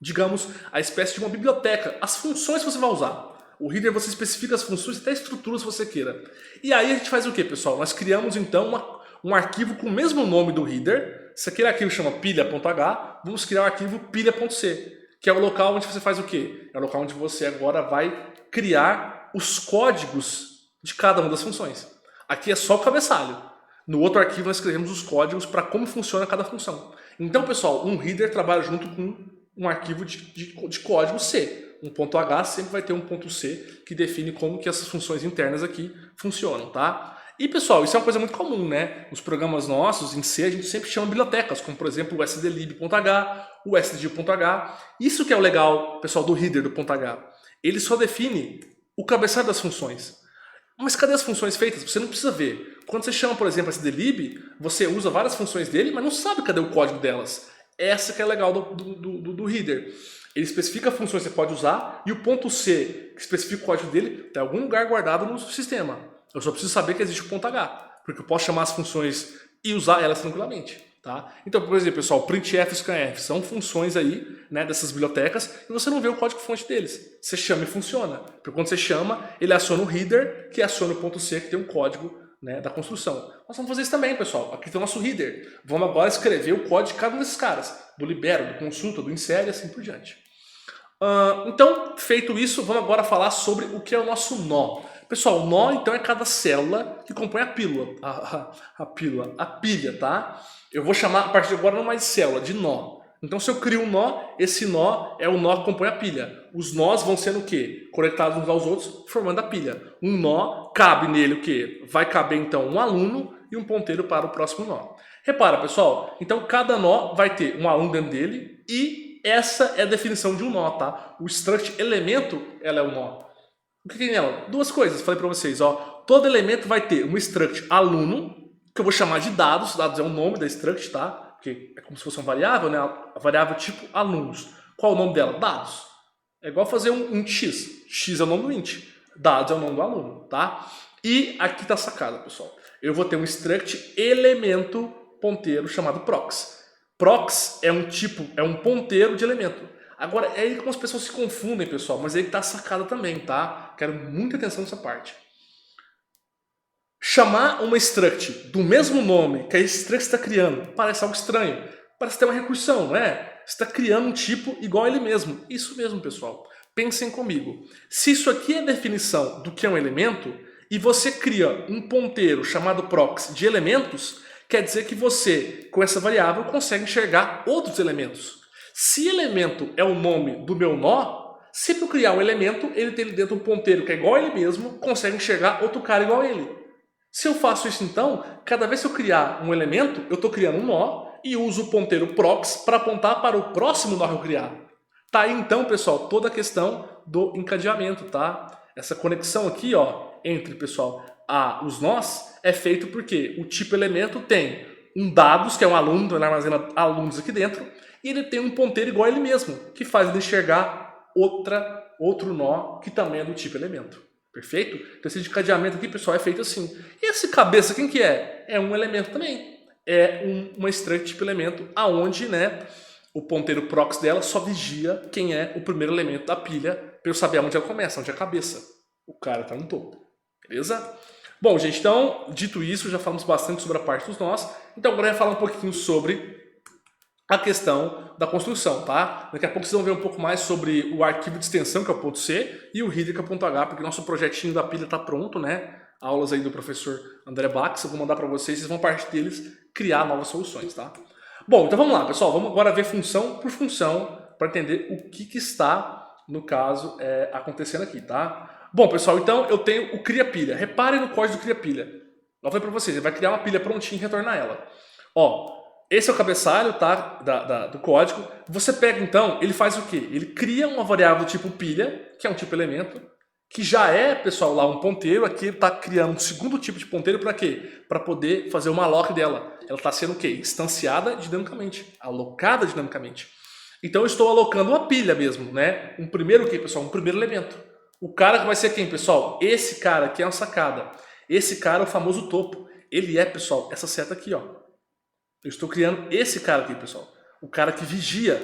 digamos, a espécie de uma biblioteca, as funções que você vai usar. O header você especifica as funções e até estruturas se você queira. E aí a gente faz o que, pessoal? Nós criamos, então, um arquivo com o mesmo nome do header. Se aquele arquivo chama pilha.h, vamos criar o arquivo pilha.c. Que é o local onde você faz o quê? É o local onde você agora vai criar os códigos de cada uma das funções. Aqui é só o cabeçalho. No outro arquivo nós escrevemos os códigos para como funciona cada função. Então, pessoal, um header trabalha junto com um arquivo de código C. Um .h sempre vai ter um .c que define como que essas funções internas aqui funcionam, tá? E, pessoal, isso é uma coisa muito comum, né? Nos programas nossos, em C, a gente sempre chama bibliotecas, como, por exemplo, o sdlib.h, o sd.h. Isso que é o legal, pessoal, do header do .h. Ele só define o cabeçalho das funções. Mas cadê as funções feitas? Você não precisa ver. Quando você chama, por exemplo, sdlib, você usa várias funções dele, mas não sabe cadê o código delas. Essa que é legal do header. Ele especifica funções que você pode usar e o ponto C, que especifica o código dele, está em algum lugar guardado no sistema. Eu só preciso saber que existe o ponto H, porque eu posso chamar as funções e usar elas tranquilamente. Tá? Então, por exemplo, pessoal, printf e scanf são funções aí, né, dessas bibliotecas e você não vê o código-fonte deles. Você chama e funciona. Porque quando você chama, ele aciona o header, que aciona o ponto C, que tem um código, né, da construção. Nós vamos fazer isso também, pessoal. Aqui tem o nosso header. Vamos agora escrever o código de cada um desses caras. Do libero, do consulta, do insere e assim por diante. Então, feito isso, vamos agora falar sobre o que é o nosso nó. Pessoal, o nó, então, é cada célula que compõe a pílula. A pilha, tá? Eu vou chamar, a partir de agora, não mais de célula, de nó. Então, se eu crio um nó, esse nó é o nó que compõe a pilha. Os nós vão sendo o quê? Conectados uns aos outros, formando a pilha. Um nó, cabe nele o quê? Vai caber, então, um aluno e um ponteiro para o próximo nó. Repara, pessoal, então cada nó vai ter um aluno dentro dele e essa é a definição de um nó, tá? O struct elemento, ela é o nó. O que tem nela? Duas coisas, falei para vocês, ó. Todo elemento vai ter um struct aluno, que eu vou chamar de dados. Dados é o nome da struct, tá? Porque é como se fosse uma variável, né? A variável tipo alunos. Qual é o nome dela? Dados. É igual fazer um x. X é o nome do int. Dados é o nome do aluno, tá? E aqui tá a sacada, pessoal. Eu vou ter um struct elemento ponteiro chamado prox. Prox é um tipo, é um ponteiro de elemento. Agora, é aí que as pessoas se confundem, pessoal, mas aí que tá a sacada também, tá? Quero muita atenção nessa parte. Chamar uma struct do mesmo nome que a struct está criando parece algo estranho. Parece ter uma recursão, não é? Você está criando um tipo igual a ele mesmo. Isso mesmo, pessoal. Pensem comigo. Se isso aqui é a definição do que é um elemento, e você cria um ponteiro chamado prox de elementos, quer dizer que você, com essa variável, consegue enxergar outros elementos. Se elemento é o nome do meu nó, se eu criar um elemento, ele tem dentro um ponteiro que é igual a ele mesmo, consegue enxergar outro cara igual a ele. Se eu faço isso então, cada vez que eu criar um elemento, eu estou criando um nó e uso o ponteiro prox para apontar para o próximo nó que eu criar. Tá aí então, pessoal, toda a questão do encadeamento, tá? Essa conexão aqui, ó, entre, pessoal, os nós é feito porque o tipo elemento tem um dados, que é um aluno, então ele armazena alunos aqui dentro, e ele tem um ponteiro igual a ele mesmo, que faz ele enxergar outro nó que também é do tipo elemento. Perfeito? Então esse encadeamento aqui, pessoal, é feito assim. E esse cabeça, quem que é? É um elemento também. É uma struct tipo elemento, aonde, né, o ponteiro prox dela só vigia quem é o primeiro elemento da pilha, para eu saber onde ela começa, onde é a cabeça. O cara está no topo. Beleza? Bom, gente, então, dito isso, já falamos bastante sobre a parte dos nós. Então agora eu vou falar um pouquinho sobre a questão da construção, tá? Daqui a pouco vocês vão ver um pouco mais sobre o arquivo de extensão, que é o ponto C, e o header, que é o ponto H, porque nosso projetinho da pilha está pronto, né? Aulas aí do professor André Bax, eu vou mandar para vocês vão partir deles criar novas soluções, tá? Bom, então vamos lá, pessoal, vamos agora ver função por função para entender o que está, no caso, acontecendo aqui, tá? Bom, pessoal, então eu tenho o cria pilha. Reparem no código do cria pilha. Eu falei para vocês, ele vai criar uma pilha prontinha e retornar ela. Ó, esse é o cabeçalho, tá, do código. Você pega, então, ele faz o quê? Ele cria uma variável tipo pilha, que é um tipo elemento, que já é, pessoal, lá um ponteiro. Aqui ele está criando um segundo tipo de ponteiro para quê? Para poder fazer uma alloc dela. Ela está sendo o quê? Instanciada dinamicamente, alocada dinamicamente. Então eu estou alocando uma pilha mesmo, né? Um primeiro o quê, pessoal? Um primeiro elemento. O cara que vai ser quem, pessoal? Esse cara aqui é uma sacada. Esse cara é o famoso topo. Ele é, pessoal, essa seta aqui, ó. Eu estou criando esse cara aqui, pessoal. O cara que vigia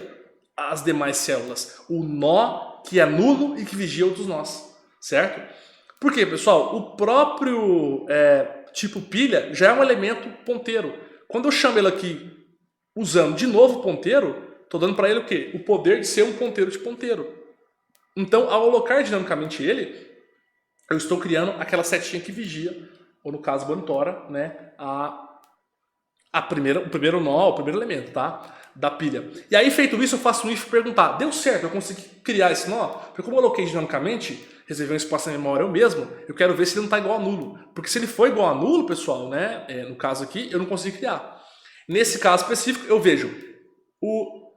as demais células. O nó que é nulo e que vigia outros nós. Certo? Por quê, pessoal? O próprio tipo pilha já é um elemento ponteiro. Quando eu chamo ele aqui usando de novo ponteiro, estou dando para ele o quê? O poder de ser um ponteiro de ponteiro. Então, ao alocar dinamicamente ele, eu estou criando aquela setinha que vigia, ou no caso monitora, né, o primeiro nó, o primeiro elemento, tá? Da pilha. E aí, feito isso, eu faço um if perguntar, deu certo, eu consegui criar esse nó? Porque como eu aloquei dinamicamente, reservei um espaço na memória eu mesmo, eu quero ver se ele não está igual a nulo. Porque se ele for igual a nulo, pessoal, né, no caso aqui, eu não consigo criar. Nesse caso específico, eu vejo,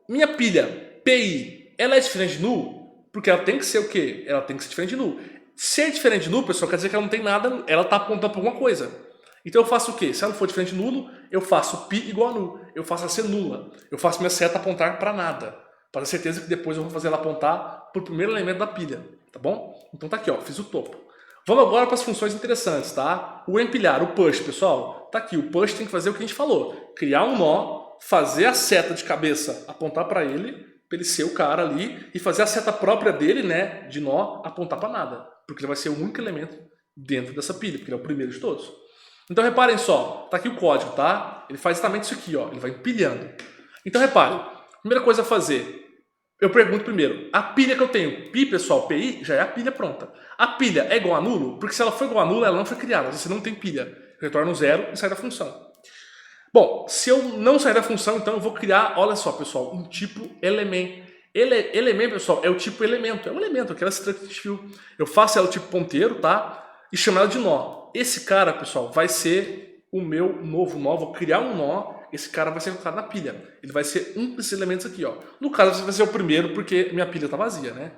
minha pilha PI, ela é diferente de nulo? Porque ela tem que ser o quê? Ela tem que ser diferente de nulo. Ser diferente de nulo, pessoal, quer dizer que ela não tem nada, ela está apontando para alguma coisa. Então eu faço o quê? Se ela for diferente de nulo, eu faço pi igual a nulo. Eu faço ela ser nula. Eu faço minha seta apontar para nada. para ter certeza que depois eu vou fazer ela apontar para o primeiro elemento da pilha, tá bom? Então tá aqui, ó, fiz o topo. Vamos agora para as funções interessantes, tá? O empilhar, o push, pessoal, tá aqui. O push tem que fazer o que a gente falou. Criar um nó, fazer a seta de cabeça apontar para ele ser o cara ali, e fazer a seta própria dele, né, de nó, apontar para nada. Porque ele vai ser o único elemento dentro dessa pilha, porque ele é o primeiro de todos. Então reparem só, tá aqui o código, tá? Ele faz exatamente isso aqui, ó, ele vai empilhando. Então reparem, primeira coisa a fazer, eu pergunto primeiro, a pilha que eu tenho, pi, pessoal, pi, já é a pilha pronta. A pilha é igual a nulo? Porque se ela for igual a nulo, ela não foi criada. Se você não tem pilha, retorna um zero e sai da função. Bom, se eu não sair da função, então eu vou criar, olha só, pessoal, um tipo element. Element, pessoal, é o tipo elemento. É um elemento, aquela struct fill. Eu faço ela tipo ponteiro, tá? E chamo ela de nó. Esse cara, pessoal, vai ser o meu novo nó. Vou criar um nó. Esse cara vai ser colocado na pilha. Ele vai ser um desses elementos aqui, ó. No caso, vai ser o primeiro, porque minha pilha tá vazia, né?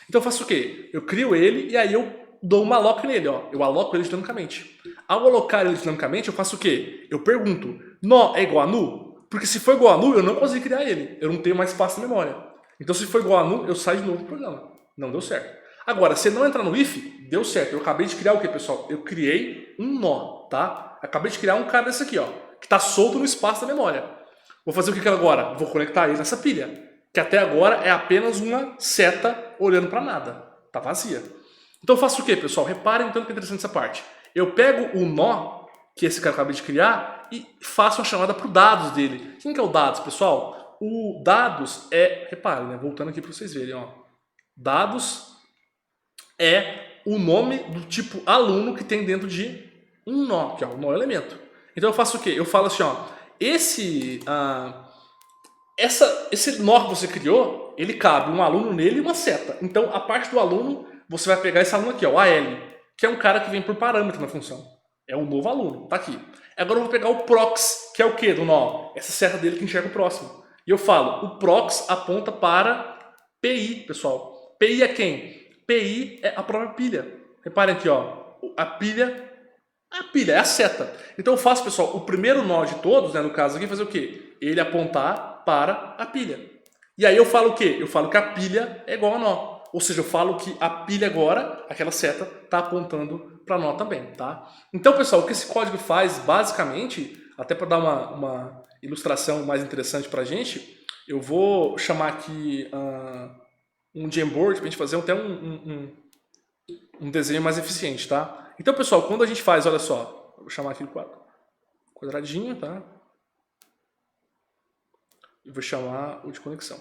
Então eu faço o quê? Eu crio ele e aí eu dou uma alloc nele, ó. Eu aloco ele dinamicamente. Ao alocar ele dinamicamente, eu faço o quê? Eu pergunto, nó é igual a null? Porque se for igual a null, eu não consigo criar ele. Eu não tenho mais espaço na memória. Então se for igual a null, eu saio de novo do programa. Não deu certo. Agora, se não entrar no if, deu certo. Eu acabei de criar o quê, pessoal? Eu criei um nó, tá? Acabei de criar um cara desse aqui, ó. Que está solto no espaço da memória. Vou fazer o que agora? Vou conectar ele nessa pilha. Que até agora é apenas uma seta olhando para nada. Tá vazia. Então eu faço o que, pessoal? Reparem então que é interessante essa parte. Eu pego o nó que esse cara acabei de criar e faço uma chamada para o dados dele. Quem que é o dados, pessoal? O dados é... Reparem, né? Voltando aqui para vocês verem. Ó. Dados é o nome do tipo aluno que tem dentro de um nó, que é o nó elemento. Então eu faço o quê? Eu falo assim, ó, esse nó que você criou, ele cabe um aluno nele e uma seta. Então a parte do aluno, você vai pegar esse aluno aqui, ó, o AL, que é um cara que vem por parâmetro na função. É um novo aluno, tá aqui. Agora eu vou pegar o prox, que é o quê do nó? Essa seta dele que enxerga o próximo. E eu falo, o prox aponta para PI, pessoal. PI é quem? PI é a própria pilha. Reparem aqui, ó, a pilha é a seta. Então eu faço, pessoal, o primeiro nó de todos, né, no caso aqui, fazer o quê? Ele apontar para a pilha. E aí eu falo o quê? Eu falo que a pilha é igual a nó. Ou seja, eu falo que a pilha agora, aquela seta, está apontando para nó também, tá? Então, pessoal, o que esse código faz, basicamente, até para dar uma ilustração mais interessante para a gente, eu vou chamar aqui um Jamboard para a gente fazer até um desenho mais eficiente, tá? Então, pessoal, quando a gente faz, olha só, vou chamar aqui o quadradinho, tá? E vou chamar o de conexão.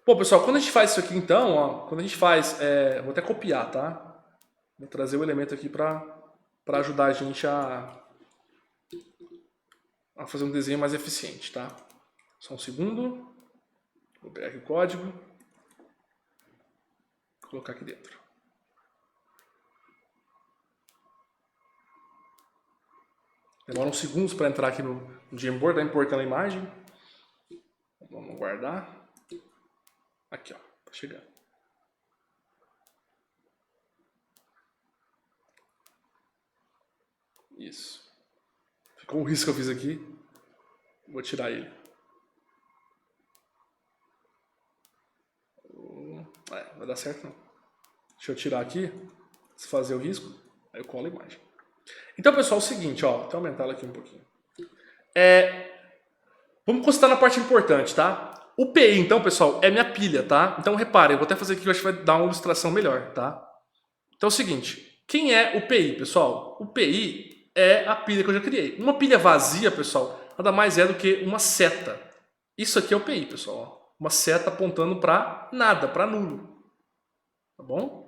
Bom, pessoal, quando a gente faz isso aqui, então, ó, quando a gente faz, vou até copiar, tá? Vou trazer o elemento aqui para ajudar a gente a fazer um desenho mais eficiente, tá? Só um segundo. Vou pegar aqui o código. Colocar aqui dentro. Demora uns segundos para entrar aqui no Jamboard, tá importando a imagem. Vamos guardar. Aqui, ó, tá chegando. Isso. Ficou um risco que eu fiz aqui. Vou tirar ele. Vai dar certo não. Deixa eu tirar aqui, desfazer o risco, aí eu colo a imagem. Então, pessoal, é o seguinte, ó, vou aumentar ela aqui um pouquinho. Vamos considerar na parte importante, tá? O PI, então, pessoal, é minha pilha, tá? Então, reparem, eu vou até fazer aqui que eu acho que vai dar uma ilustração melhor, tá? Então é o seguinte, quem é o PI, pessoal? O PI é a pilha que eu já criei. Uma pilha vazia, pessoal, nada mais é do que uma seta. Isso aqui é o PI, pessoal. Uma seta apontando para nada, para nulo. Tá bom?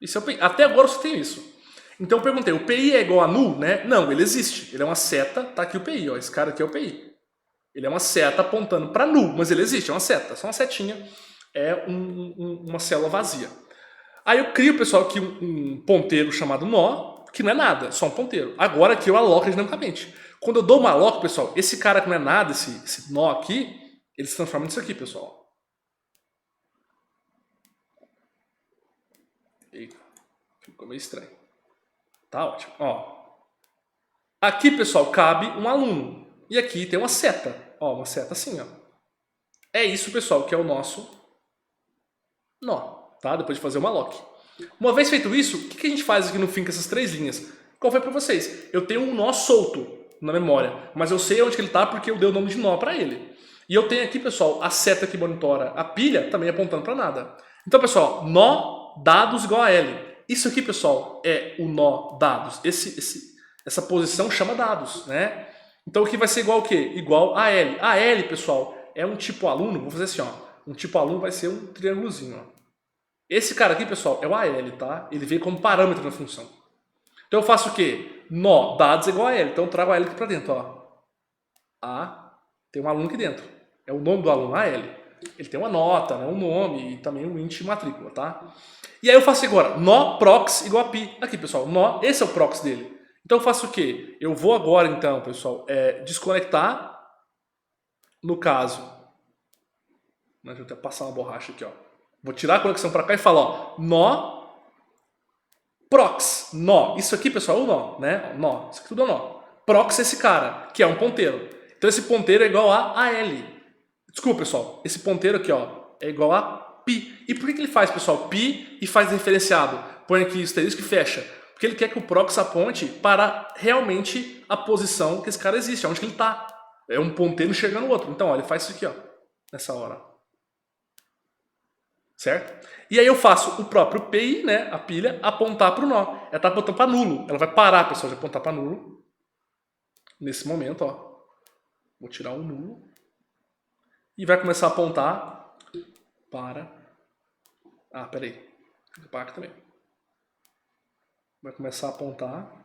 Isso é o PI. Até agora eu só tenho isso. Então eu perguntei, o PI é igual a null, né? Não, ele existe. Ele é uma seta, tá aqui o PI, ó. Esse cara aqui é o PI. Ele é uma seta apontando para null, mas ele existe, é uma seta. Só uma setinha, é uma célula vazia. Aí eu crio, pessoal, aqui um ponteiro chamado nó, que não é nada, só um ponteiro. Agora aqui eu aloco dinamicamente. Quando eu dou uma aloco, pessoal, esse cara que não é nada, esse nó aqui, ele se transforma nisso aqui, pessoal. Eita, ficou meio estranho. Tá ótimo. Ó. Aqui, pessoal, cabe um aluno. E aqui tem uma seta. Ó, uma seta assim, ó. É isso, pessoal, que é o nosso nó, tá? Depois de fazer uma lock. Uma vez feito isso, o que a gente faz aqui no fim com essas 3 linhas? Qual foi para vocês? Eu tenho um nó solto na memória, mas eu sei onde que ele está porque eu dei o nome de nó para ele. E eu tenho aqui, pessoal, a seta que monitora a pilha também apontando para nada. Então, pessoal, nó dados igual a L. Isso aqui, pessoal, é o nó dados. Essa posição chama dados, né? Então aqui vai ser igual ao quê? Igual a L. A L, pessoal, é um tipo aluno, vou fazer assim, ó. Um tipo aluno vai ser um triângulozinho, ó. Esse cara aqui, pessoal, é o AL, tá? Ele veio como parâmetro na função. Então eu faço o quê? Nó dados igual a L. Então eu trago a L aqui pra dentro, ó. Tem um aluno aqui dentro. É o nome do aluno, AL. Ele tem uma nota, né? Um nome e também um int matrícula, tá? E aí eu faço agora, nó prox igual a pi. Aqui, pessoal, nó, esse é o prox dele. Então eu faço o quê? Eu vou agora, então, pessoal, desconectar, no caso, deixa eu até passar uma borracha aqui, ó. Vou tirar a conexão para cá e falar, ó, nó prox, nó. Isso aqui, pessoal, é o nó, né? Nó, isso aqui tudo é nó. Prox é esse cara, que é um ponteiro. Então esse ponteiro é igual a L. Desculpa, pessoal, esse ponteiro aqui, ó, é igual a pi. E por que ele faz, pessoal, pi e faz referenciado? Põe aqui asterisco e fecha. Porque ele quer que o prox aponte para realmente a posição que esse cara existe, onde que ele está. É um ponteiro enxergando o outro. Então, ó, ele faz isso aqui, ó, nessa hora. Certo? E aí eu faço o próprio PI, né, a pilha, apontar para o nó. Ela está apontando para nulo. Ela vai parar, pessoal, de apontar para nulo. Nesse momento, ó. Vou tirar o nulo. E vai começar a apontar para... peraí. Vou parar aqui também. Vai começar a apontar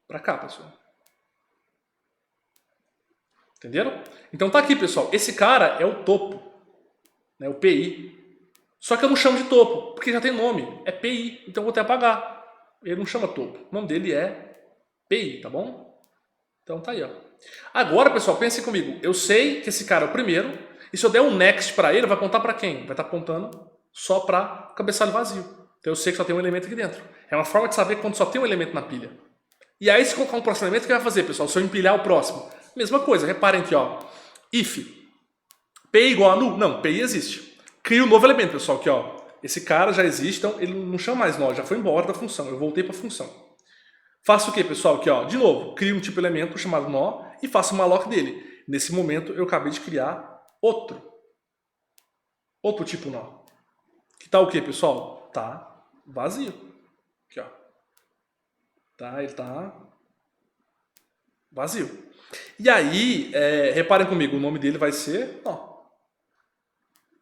para cá, pessoal. Entenderam? Então tá aqui, pessoal. Esse cara é o topo, né, o PI. Só que eu não chamo de topo, porque já tem nome. É PI, então eu vou até apagar. Ele não chama topo. O nome dele é PI, tá bom? Então tá aí, ó. Agora, pessoal, pensem comigo. Eu sei que esse cara é o primeiro. E se eu der um next para ele, vai apontar para quem? Vai estar apontando só para cabeçalho vazio. Então eu sei que só tem um elemento aqui dentro. É uma forma de saber quando só tem um elemento na pilha. E aí, se colocar um próximo elemento, o que vai fazer, pessoal? Se eu empilhar o próximo, mesma coisa. Reparem aqui, ó. If PI igual a null. Não, PI existe. Cria um novo elemento, pessoal, aqui, ó. Esse cara já existe, então ele não chama mais nó, já foi embora da função. Eu voltei para a função. Faço o que, pessoal? Aqui, ó. De novo, crio um tipo de elemento chamado nó e faço uma lock dele. Nesse momento, eu acabei de criar outro tipo nó. Que tá o que, pessoal? Tá vazio. Aqui, ó. Tá, ele tá vazio. E aí, reparem comigo, o nome dele vai ser nó.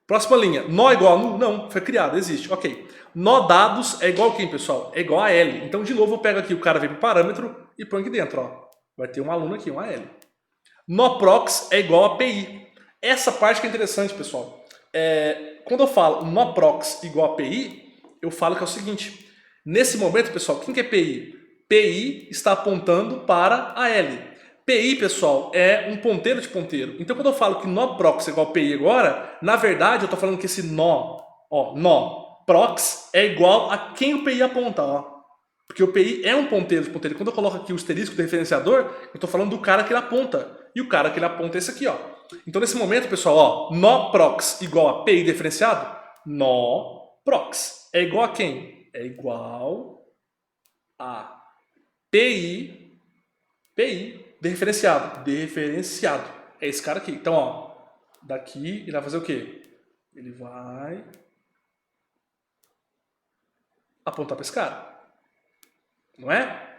Próxima linha, nó igual a null? Não, foi criado, existe, ok. Nó dados é igual a quem, pessoal? É igual a L. Então, de novo, eu pego aqui, o cara vem para o parâmetro e põe aqui dentro, ó. Vai ter um aluno aqui, um AL. Nó prox é igual a PI. Essa parte que é interessante, pessoal. Quando eu falo nó prox igual a PI, eu falo que é o seguinte. Nesse momento, pessoal, quem que é PI? PI está apontando para a L. PI, pessoal, é um ponteiro de ponteiro. Então, quando eu falo que nó prox é igual a PI agora, na verdade, eu estou falando que esse nó, ó, nó prox é igual a quem o PI aponta, ó. Porque o PI é um ponteiro de ponteiro. Quando eu coloco aqui o asterisco do referenciador, eu estou falando do cara que ele aponta. E o cara que ele aponta é esse aqui, ó. Então, nesse momento, pessoal, ó, nó prox igual a PI diferenciado, nó prox é igual a quem? É igual a PI diferenciado. É esse cara aqui. Então, ó, daqui ele vai fazer o quê? Ele vai apontar para esse cara. Não é?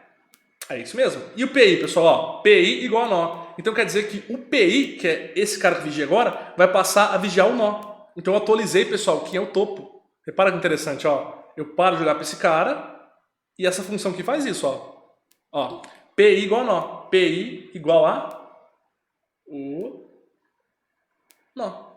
É isso mesmo. E o PI, pessoal, ó, PI igual a nó. Então quer dizer que o PI, que é esse cara que vigia agora, vai passar a vigiar o nó. Então eu atualizei, pessoal, quem é o topo. Repara que interessante, ó. Eu paro de jogar para esse cara e essa função aqui faz isso, ó. Ó, PI igual a nó. PI igual a o nó.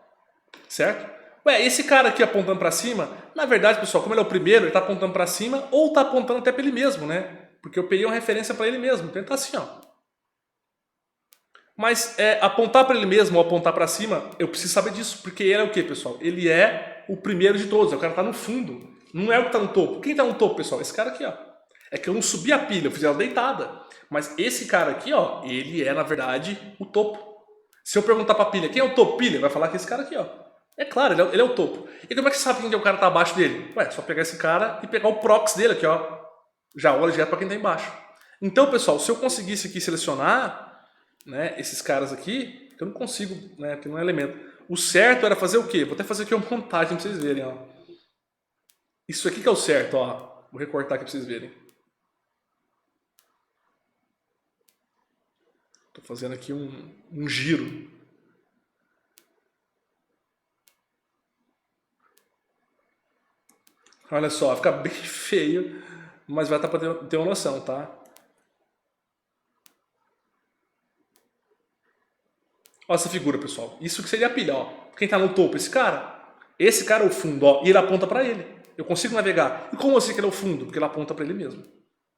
Certo? Ué, esse cara aqui apontando para cima, na verdade, pessoal, como ele é o primeiro, ele está apontando para cima ou está apontando até para ele mesmo, né? Porque o PI é uma referência para ele mesmo. Então ele está assim, ó. Mas apontar para ele mesmo ou apontar para cima, eu preciso saber disso. Porque ele é o quê, pessoal? Ele é o primeiro de todos. O cara está no fundo. Não é o que está no topo. Quem está no topo, pessoal? Esse cara aqui, ó. É que eu não subi a pilha, eu fiz ela deitada. Mas esse cara aqui, ó, ele é, na verdade, o topo. Se eu perguntar pra pilha, quem é o topo? Pilha vai falar que esse cara aqui, ó. É claro, ele é o topo. E como é que você sabe quem é o cara que tá abaixo dele? Ué, só pegar esse cara e pegar o prox dele aqui, ó. Já olha direto pra quem tá embaixo. Então, pessoal, se eu conseguisse aqui selecionar, né, esses caras aqui, eu não consigo, né, porque não é elemento. O certo era fazer o quê? Vou até fazer aqui uma montagem pra vocês verem, ó. Isso aqui que é o certo, ó. Vou recortar aqui pra vocês verem. Tô fazendo aqui um giro. Olha só, fica bem feio, mas vai dar pra ter uma noção, tá? Olha essa figura, pessoal. Isso que seria a pilha, ó. Quem tá no topo? Esse cara. Esse cara é o fundo, ó. E ele aponta pra ele. Eu consigo navegar. E como eu sei que ele é o fundo? Porque ele aponta pra ele mesmo.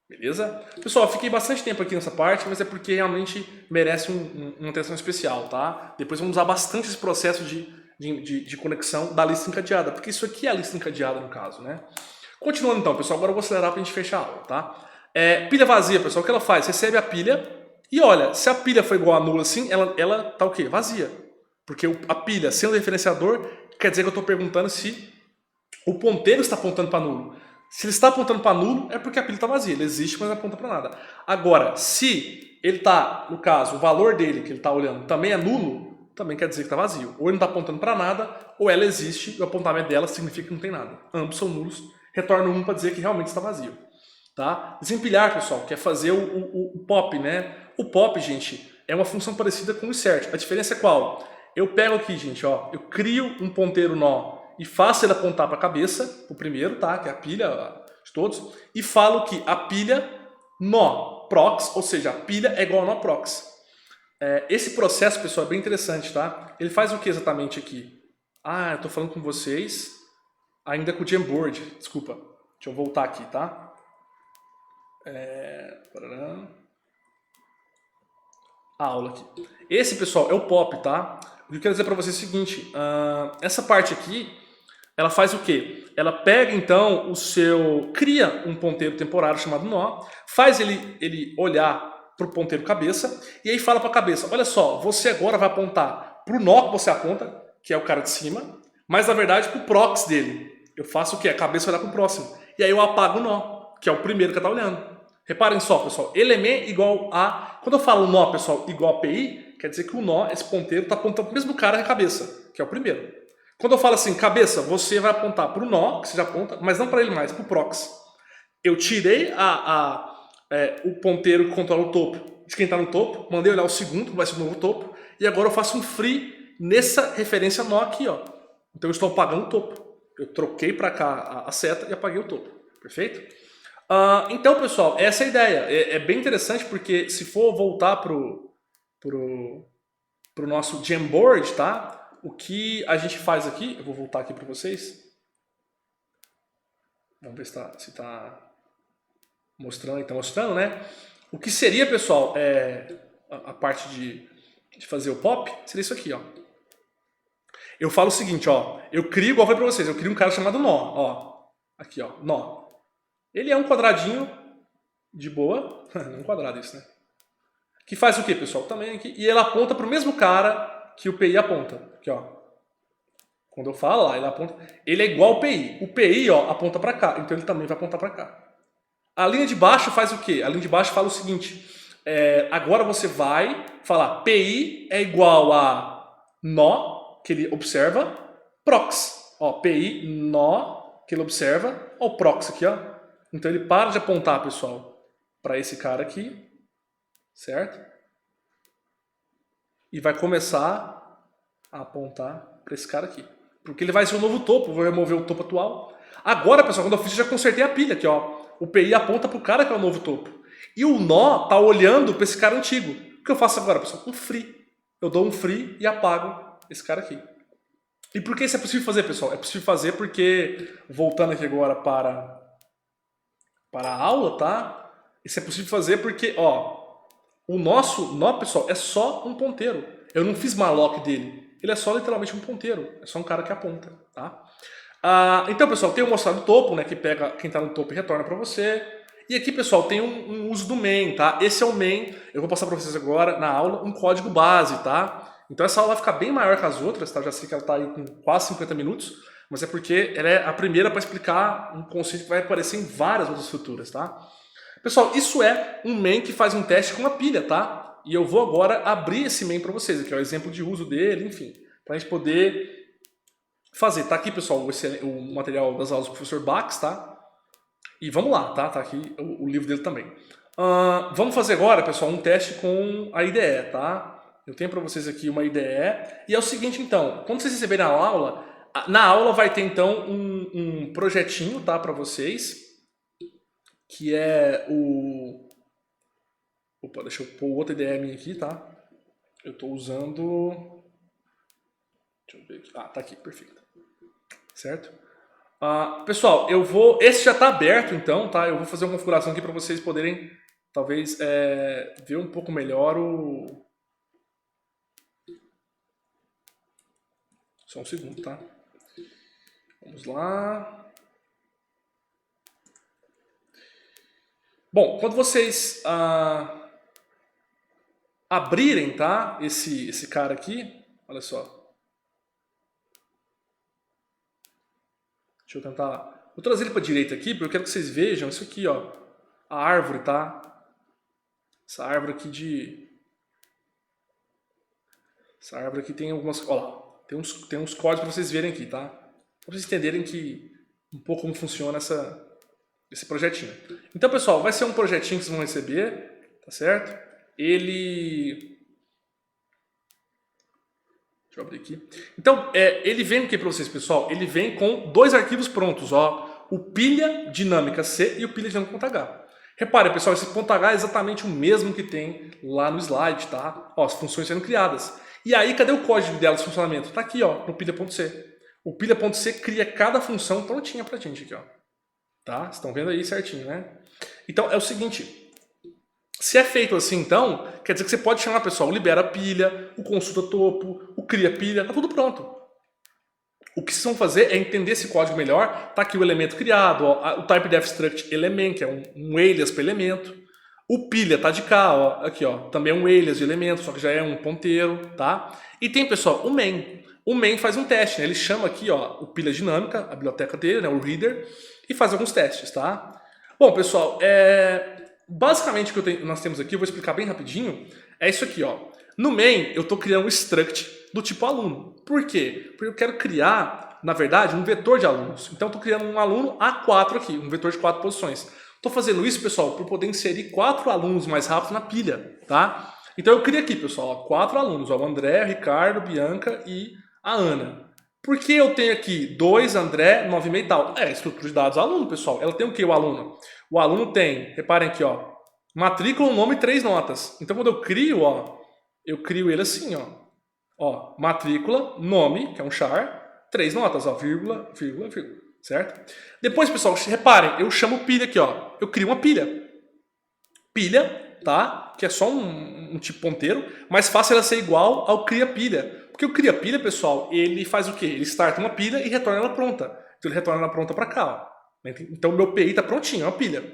Beleza? Pessoal, fiquei bastante tempo aqui nessa parte, mas é porque realmente merece uma atenção especial, tá? Depois vamos usar bastante esse processo de conexão da lista encadeada, porque isso aqui é a lista encadeada no caso, né? Continuando então, pessoal, agora eu vou acelerar pra gente fechar a aula, tá? Pilha vazia, pessoal, o que ela faz? Recebe a pilha e olha, se a pilha for igual a nulo assim, ela tá o quê? Vazia. Porque a pilha sendo referenciador, quer dizer que eu estou perguntando se o ponteiro está apontando para nulo. Se ele está apontando para nulo, é porque a pilha está vazia. Ele existe, mas não aponta para nada. Agora, se ele está, no caso, o valor dele que ele está olhando também é nulo, também quer dizer que está vazio. Ou ele não está apontando para nada, ou ela existe e o apontamento dela significa que não tem nada. Ambos são nulos. Retorna 1 para dizer que realmente está vazio. Tá? Desempilhar, pessoal, que é fazer o pop, né? O pop, gente, é uma função parecida com o insert. A diferença é qual? Eu pego aqui, gente, ó, eu crio um ponteiro nó e faço ele apontar para a cabeça, o primeiro, tá? Que é a pilha de todos, e falo que a pilha nó prox, ou seja, a pilha é igual a nó prox. Esse processo, pessoal, é bem interessante, tá? Ele faz o que exatamente aqui? Ah, eu tô falando com vocês ainda com o Jamboard, desculpa. Deixa eu voltar aqui, tá? A aula aqui. Esse, pessoal, é o pop, tá? O que eu quero dizer para vocês é o seguinte, essa parte aqui, ela faz o quê? Ela pega, então, cria um ponteiro temporário chamado nó, faz ele olhar para o ponteiro cabeça, e aí fala para a cabeça, olha só, você agora vai apontar para o nó que você aponta, que é o cara de cima, mas, na verdade, para o prox dele. Eu faço o quê? A cabeça vai olhar para o próximo. E aí eu apago o nó, que é o primeiro que está olhando. Reparem só, pessoal, element igual a... Quando eu falo nó, pessoal, igual a PI, quer dizer que o nó, esse ponteiro, está apontando para o mesmo cara que a cabeça, que é o primeiro. Quando eu falo assim, cabeça, você vai apontar para o nó, que você já aponta, mas não para ele mais, para o prox. Eu tirei o ponteiro que controla o topo de quem está no topo, mandei olhar o segundo, que vai ser o novo topo, e agora eu faço um free nessa referência nó aqui, ó. Então eu estou apagando o topo. Eu troquei para cá a seta e apaguei o topo. Perfeito? Então, pessoal, essa é a ideia. É bem interessante porque se for voltar pro nosso Jamboard, tá? O que a gente faz aqui, eu vou voltar aqui para vocês. Vamos ver se está mostrando. Está mostrando, né? O que seria, pessoal, a parte de fazer o pop, seria isso aqui, ó. Eu falo o seguinte, ó. Eu crio, igual eu falei para vocês, eu crio um cara chamado nó, ó. Aqui, ó, nó. Ele é um quadradinho de boa, não um quadrado isso, né? Que faz o que, pessoal? Também aqui. E ele aponta para o mesmo cara que o PI aponta. Aqui, ó. Quando eu falo lá, ele aponta. Ele é igual ao PI. O PI, ó, aponta para cá. Então ele também vai apontar para cá. A linha de baixo faz o quê? A linha de baixo fala o seguinte. Agora você vai falar PI é igual a nó, que ele observa, prox. Ó, PI, nó, que ele observa. Ó, o prox aqui, ó. Então ele para de apontar, pessoal, para esse cara aqui, certo? E vai começar a apontar para esse cara aqui. Porque ele vai ser o novo topo, vou remover o topo atual. Agora, pessoal, quando eu fiz, eu já consertei a pilha aqui, ó. O PI aponta para o cara que é o novo topo. E o nó tá olhando para esse cara antigo. O que eu faço agora, pessoal? Um free. Eu dou um free e apago esse cara aqui. E por que isso é possível fazer, pessoal? É possível fazer porque, voltando aqui agora para a aula, tá? Isso é possível fazer porque, ó, o nosso nó, pessoal, é só um ponteiro. Eu não fiz malloc dele. Ele é só literalmente um ponteiro. É só um cara que aponta, tá? Então, pessoal, tem o mostrar do topo, né? Que pega quem está no topo e retorna para você. E aqui, pessoal, tem um uso do main, tá? Esse é o main. Eu vou passar para vocês agora, na aula, um código base, tá? Então essa aula vai ficar bem maior que as outras, tá? Já sei que ela está aí com quase 50 minutos, mas é porque ela é a primeira para explicar um conceito que vai aparecer em várias outras futuras, tá? Pessoal, isso é um main que faz um teste com uma pilha, tá? E eu vou agora abrir esse main para vocês, aqui é o exemplo de uso dele, enfim, para a gente poder fazer. Tá aqui, pessoal, o material das aulas do professor Bax, tá? E vamos lá, tá? Tá aqui o livro dele também. Vamos fazer agora, pessoal, um teste com a IDE, tá? Eu tenho para vocês aqui uma IDE. E é o seguinte, então, quando vocês receberem a aula, na aula vai ter, então, um projetinho, tá? Para vocês, que é o... Opa, deixa eu pôr o outro IDE minha aqui, tá? Eu tô usando... Deixa eu ver aqui. Tá aqui, perfeito. Certo? Pessoal, esse já está aberto, então, tá? Eu vou fazer uma configuração aqui para vocês poderem, talvez, ver um pouco melhor o... Só um segundo, tá? Vamos lá. Bom, quando vocês abrirem, tá? Esse cara aqui, olha só. Deixa eu tentar... Vou trazer ele para a direita aqui, porque eu quero que vocês vejam isso aqui, ó. A árvore, tá? Essa árvore aqui de... Essa árvore aqui tem algumas... Ó lá, tem uns códigos para vocês verem aqui, tá? Para vocês entenderem um pouco como funciona esse projetinho. Então, pessoal, vai ser um projetinho que vocês vão receber, tá certo? Ele... Deixa eu abrir aqui. Então, ele vem o que para vocês, pessoal? Ele vem com dois arquivos prontos, ó. O pilha dinâmica C e o pilha dinâmica.h. Reparem, pessoal, esse .h é exatamente o mesmo que tem lá no slide, tá? Ó, as funções sendo criadas. E aí, cadê o código delas de funcionamento? Tá aqui, ó, no pilha.c. O pilha.c cria cada função prontinha pra gente aqui, ó. Tá? Vocês estão vendo aí certinho, né? Então, é o seguinte... Se é feito assim, então, quer dizer que você pode chamar, pessoal, o libera pilha, o consulta topo, o cria pilha, tá tudo pronto. O que vocês vão fazer é entender esse código melhor. Tá aqui o elemento criado, ó, o type_def_struct element, que é um alias para elemento. O pilha tá de cá, ó, aqui, ó, também é um alias de elemento, só que já é um ponteiro, tá? E tem, pessoal, o main. O main faz um teste, né? Ele chama aqui, ó, o pilha dinâmica, a biblioteca dele, né, o reader, e faz alguns testes, tá? Bom, pessoal, basicamente o que nós temos aqui, eu vou explicar bem rapidinho, é isso aqui, ó. No main, eu estou criando um struct do tipo aluno. Por quê? Porque eu quero criar, na verdade, um vetor de alunos. Então, eu estou criando um aluno A4 aqui, um vetor de 4 posições. Estou fazendo isso, pessoal, para poder inserir 4 alunos mais rápido na pilha, tá? Então, eu criei aqui, pessoal, ó, 4 alunos, ó, o André, o Ricardo, Bianca e a Ana. Por que eu tenho aqui 2, André, 9,5 e tal? Estrutura de dados aluno, pessoal. Ela tem o que, o aluno? O aluno tem, reparem aqui, ó, matrícula, nome e 3 notas. Então, quando eu crio, ó, eu crio ele assim, ó, matrícula, nome, que é um char, 3 notas, ó, vírgula, vírgula, vírgula, certo? Depois, pessoal, reparem, eu chamo pilha aqui, ó, eu crio uma pilha. Pilha, tá? Que é só um tipo ponteiro, mas fácil ela ser igual ao cria pilha. Porque o cria pilha, pessoal, ele faz o quê? Ele starta uma pilha e retorna ela pronta. Então, ele retorna ela pronta para cá, ó. Então, o meu PI tá prontinho, é uma pilha.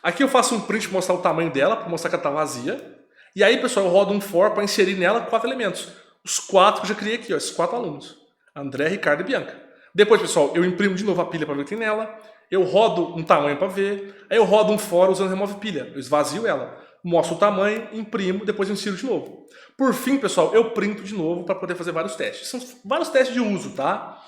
Aqui eu faço um print para mostrar o tamanho dela, para mostrar que ela está vazia. E aí, pessoal, eu rodo um for para inserir nela 4 elementos. Os 4 que eu já criei aqui, ó, esses 4 alunos. André, Ricardo e Bianca. Depois, pessoal, eu imprimo de novo a pilha para ver o que tem nela. Eu rodo um tamanho para ver. Aí eu rodo um for usando remove pilha. Eu esvazio ela. Mostro o tamanho, imprimo, depois eu insiro de novo. Por fim, pessoal, eu printo de novo para poder fazer vários testes. São vários testes de uso, tá?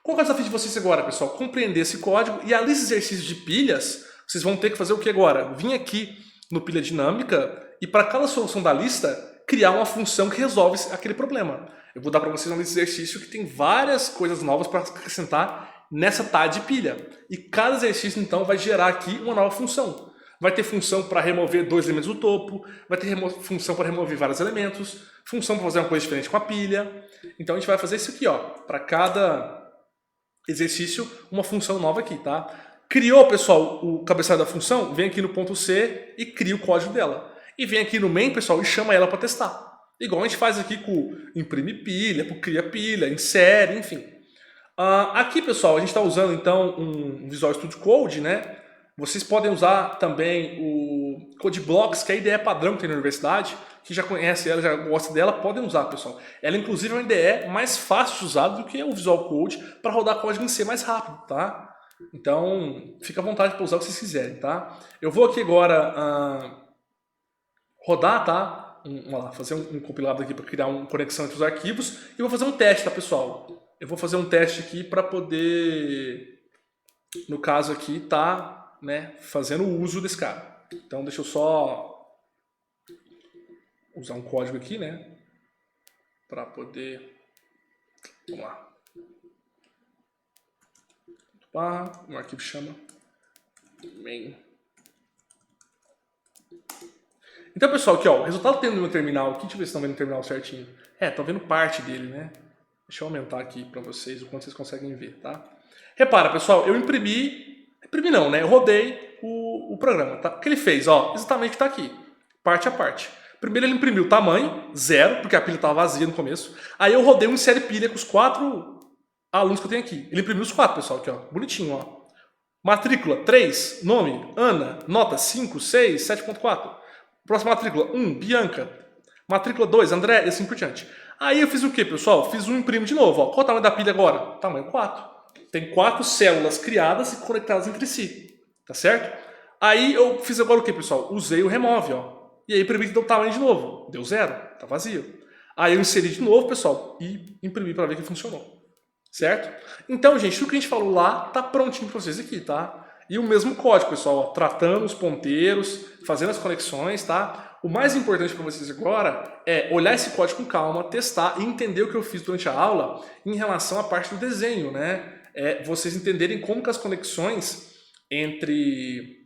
Qual é o desafio de vocês agora, pessoal? Compreender esse código e a lista de exercícios de pilhas. Vocês vão ter que fazer o que agora? Vim aqui no pilha dinâmica e para cada solução da lista, criar uma função que resolve aquele problema. Eu vou dar para vocês um exercício que tem várias coisas novas para acrescentar nessa TAD de pilha. E cada exercício, então, vai gerar aqui uma nova função. Vai ter função para remover 2 elementos do topo, vai ter função para remover vários elementos, função para fazer uma coisa diferente com a pilha. Então, a gente vai fazer isso aqui, ó, para cada exercício, uma função nova aqui, tá? Criou, pessoal, o cabeçalho da função, vem aqui no ponto C e cria o código dela. E vem aqui no main, pessoal, e chama ela para testar. Igual a gente faz aqui com imprime pilha, com cria pilha, insere, enfim. Aqui, pessoal, a gente está usando, então, um Visual Studio Code, né? Vocês podem usar também CodeBlocks, que é a IDE padrão que tem na universidade, que já conhece ela, já gosta dela, podem usar, pessoal. Ela, inclusive, é uma IDE mais fácil de usar do que o Visual Code para rodar código em C mais rápido, tá? Então, fica à vontade para usar o que vocês quiserem, tá? Eu vou aqui agora rodar, tá? Vamos lá, fazer um compilado aqui para criar uma conexão entre os arquivos e vou fazer um teste, tá, pessoal? Eu vou fazer um teste aqui para poder, no caso aqui, tá, né, fazendo o uso desse cara. Então, deixa eu só usar um código aqui, né, para poder, vamos lá, um arquivo chama main. Então, pessoal, aqui, ó, o resultado tem no meu terminal aqui, deixa eu ver se estão vendo o terminal certinho. Estão vendo parte dele, né? Deixa eu aumentar aqui para vocês o quanto vocês conseguem ver, tá? Repara, pessoal, eu imprimi não, né? Eu rodei o programa, tá? O que ele fez, ó, exatamente está aqui, parte a parte. Primeiro ele imprimiu o tamanho, 0, porque a pilha estava vazia no começo. Aí eu rodei um insere pilha com os 4 alunos que eu tenho aqui. Ele imprimiu os 4, pessoal, aqui, ó, bonitinho, ó. Matrícula 3, nome, Ana, nota 5, 6, 7.4. Próxima matrícula 1, Bianca. Matrícula 2, André, e assim por diante. Aí eu fiz o que, pessoal? Fiz um imprime de novo, ó. Qual o tamanho da pilha agora? Tamanho 4. Tem 4 células criadas e conectadas entre si, tá certo? Aí eu fiz agora o que, pessoal? Usei o remove, ó. E aí imprimi que deu tamanho de novo. Deu 0, tá vazio. Aí eu inseri de novo, pessoal, e imprimi para ver que funcionou. Certo? Então, gente, tudo que a gente falou lá tá prontinho para vocês aqui, tá? E o mesmo código, pessoal, ó, tratando os ponteiros, fazendo as conexões, tá? O mais importante para vocês agora é olhar esse código com calma, testar e entender o que eu fiz durante a aula em relação à parte do desenho, né? Vocês entenderem como que as conexões entre,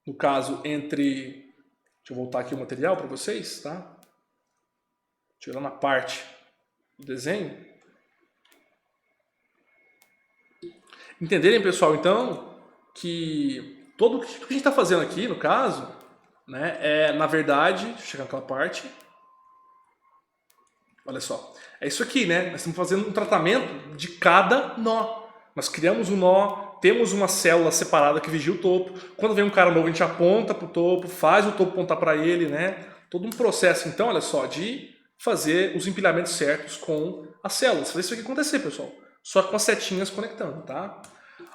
no caso, deixa eu voltar aqui o material para vocês, tá? Tirando na parte do desenho. Entenderem, pessoal, então, que tudo que a gente está fazendo aqui, no caso, né, na verdade, deixa eu chegar naquela parte. Olha só, é isso aqui, né? Nós estamos fazendo um tratamento de cada nó. Nós criamos um nó, temos uma célula separada que vigia o topo. Quando vem um cara novo, a gente aponta para o topo, faz o topo apontar para ele, né? Todo um processo, então, olha só, de fazer os empilhamentos certos com as células. Fazer isso aqui acontecer, pessoal. Só com as setinhas conectando, tá?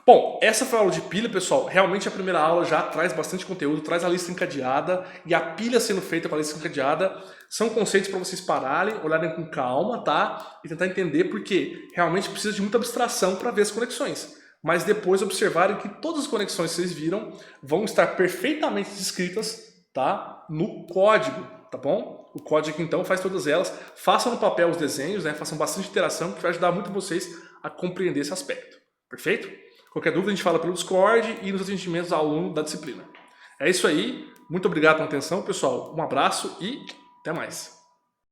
Bom, essa foi a aula de pilha, pessoal. Realmente a primeira aula já traz bastante conteúdo, traz a lista encadeada e a pilha sendo feita com a lista encadeada. São conceitos para vocês pararem, olharem com calma, tá? E tentar entender porque realmente precisa de muita abstração para ver as conexões. Mas depois observarem que todas as conexões que vocês viram vão estar perfeitamente descritas, tá? No código, tá bom? O código aqui então faz todas elas. Façam no papel os desenhos, né? Façam bastante interação, que vai ajudar muito vocês a compreender esse aspecto. Perfeito? Qualquer dúvida a gente fala pelo Discord e nos atendimentos ao longo da disciplina. É isso aí. Muito obrigado pela atenção, pessoal. Um abraço e até mais.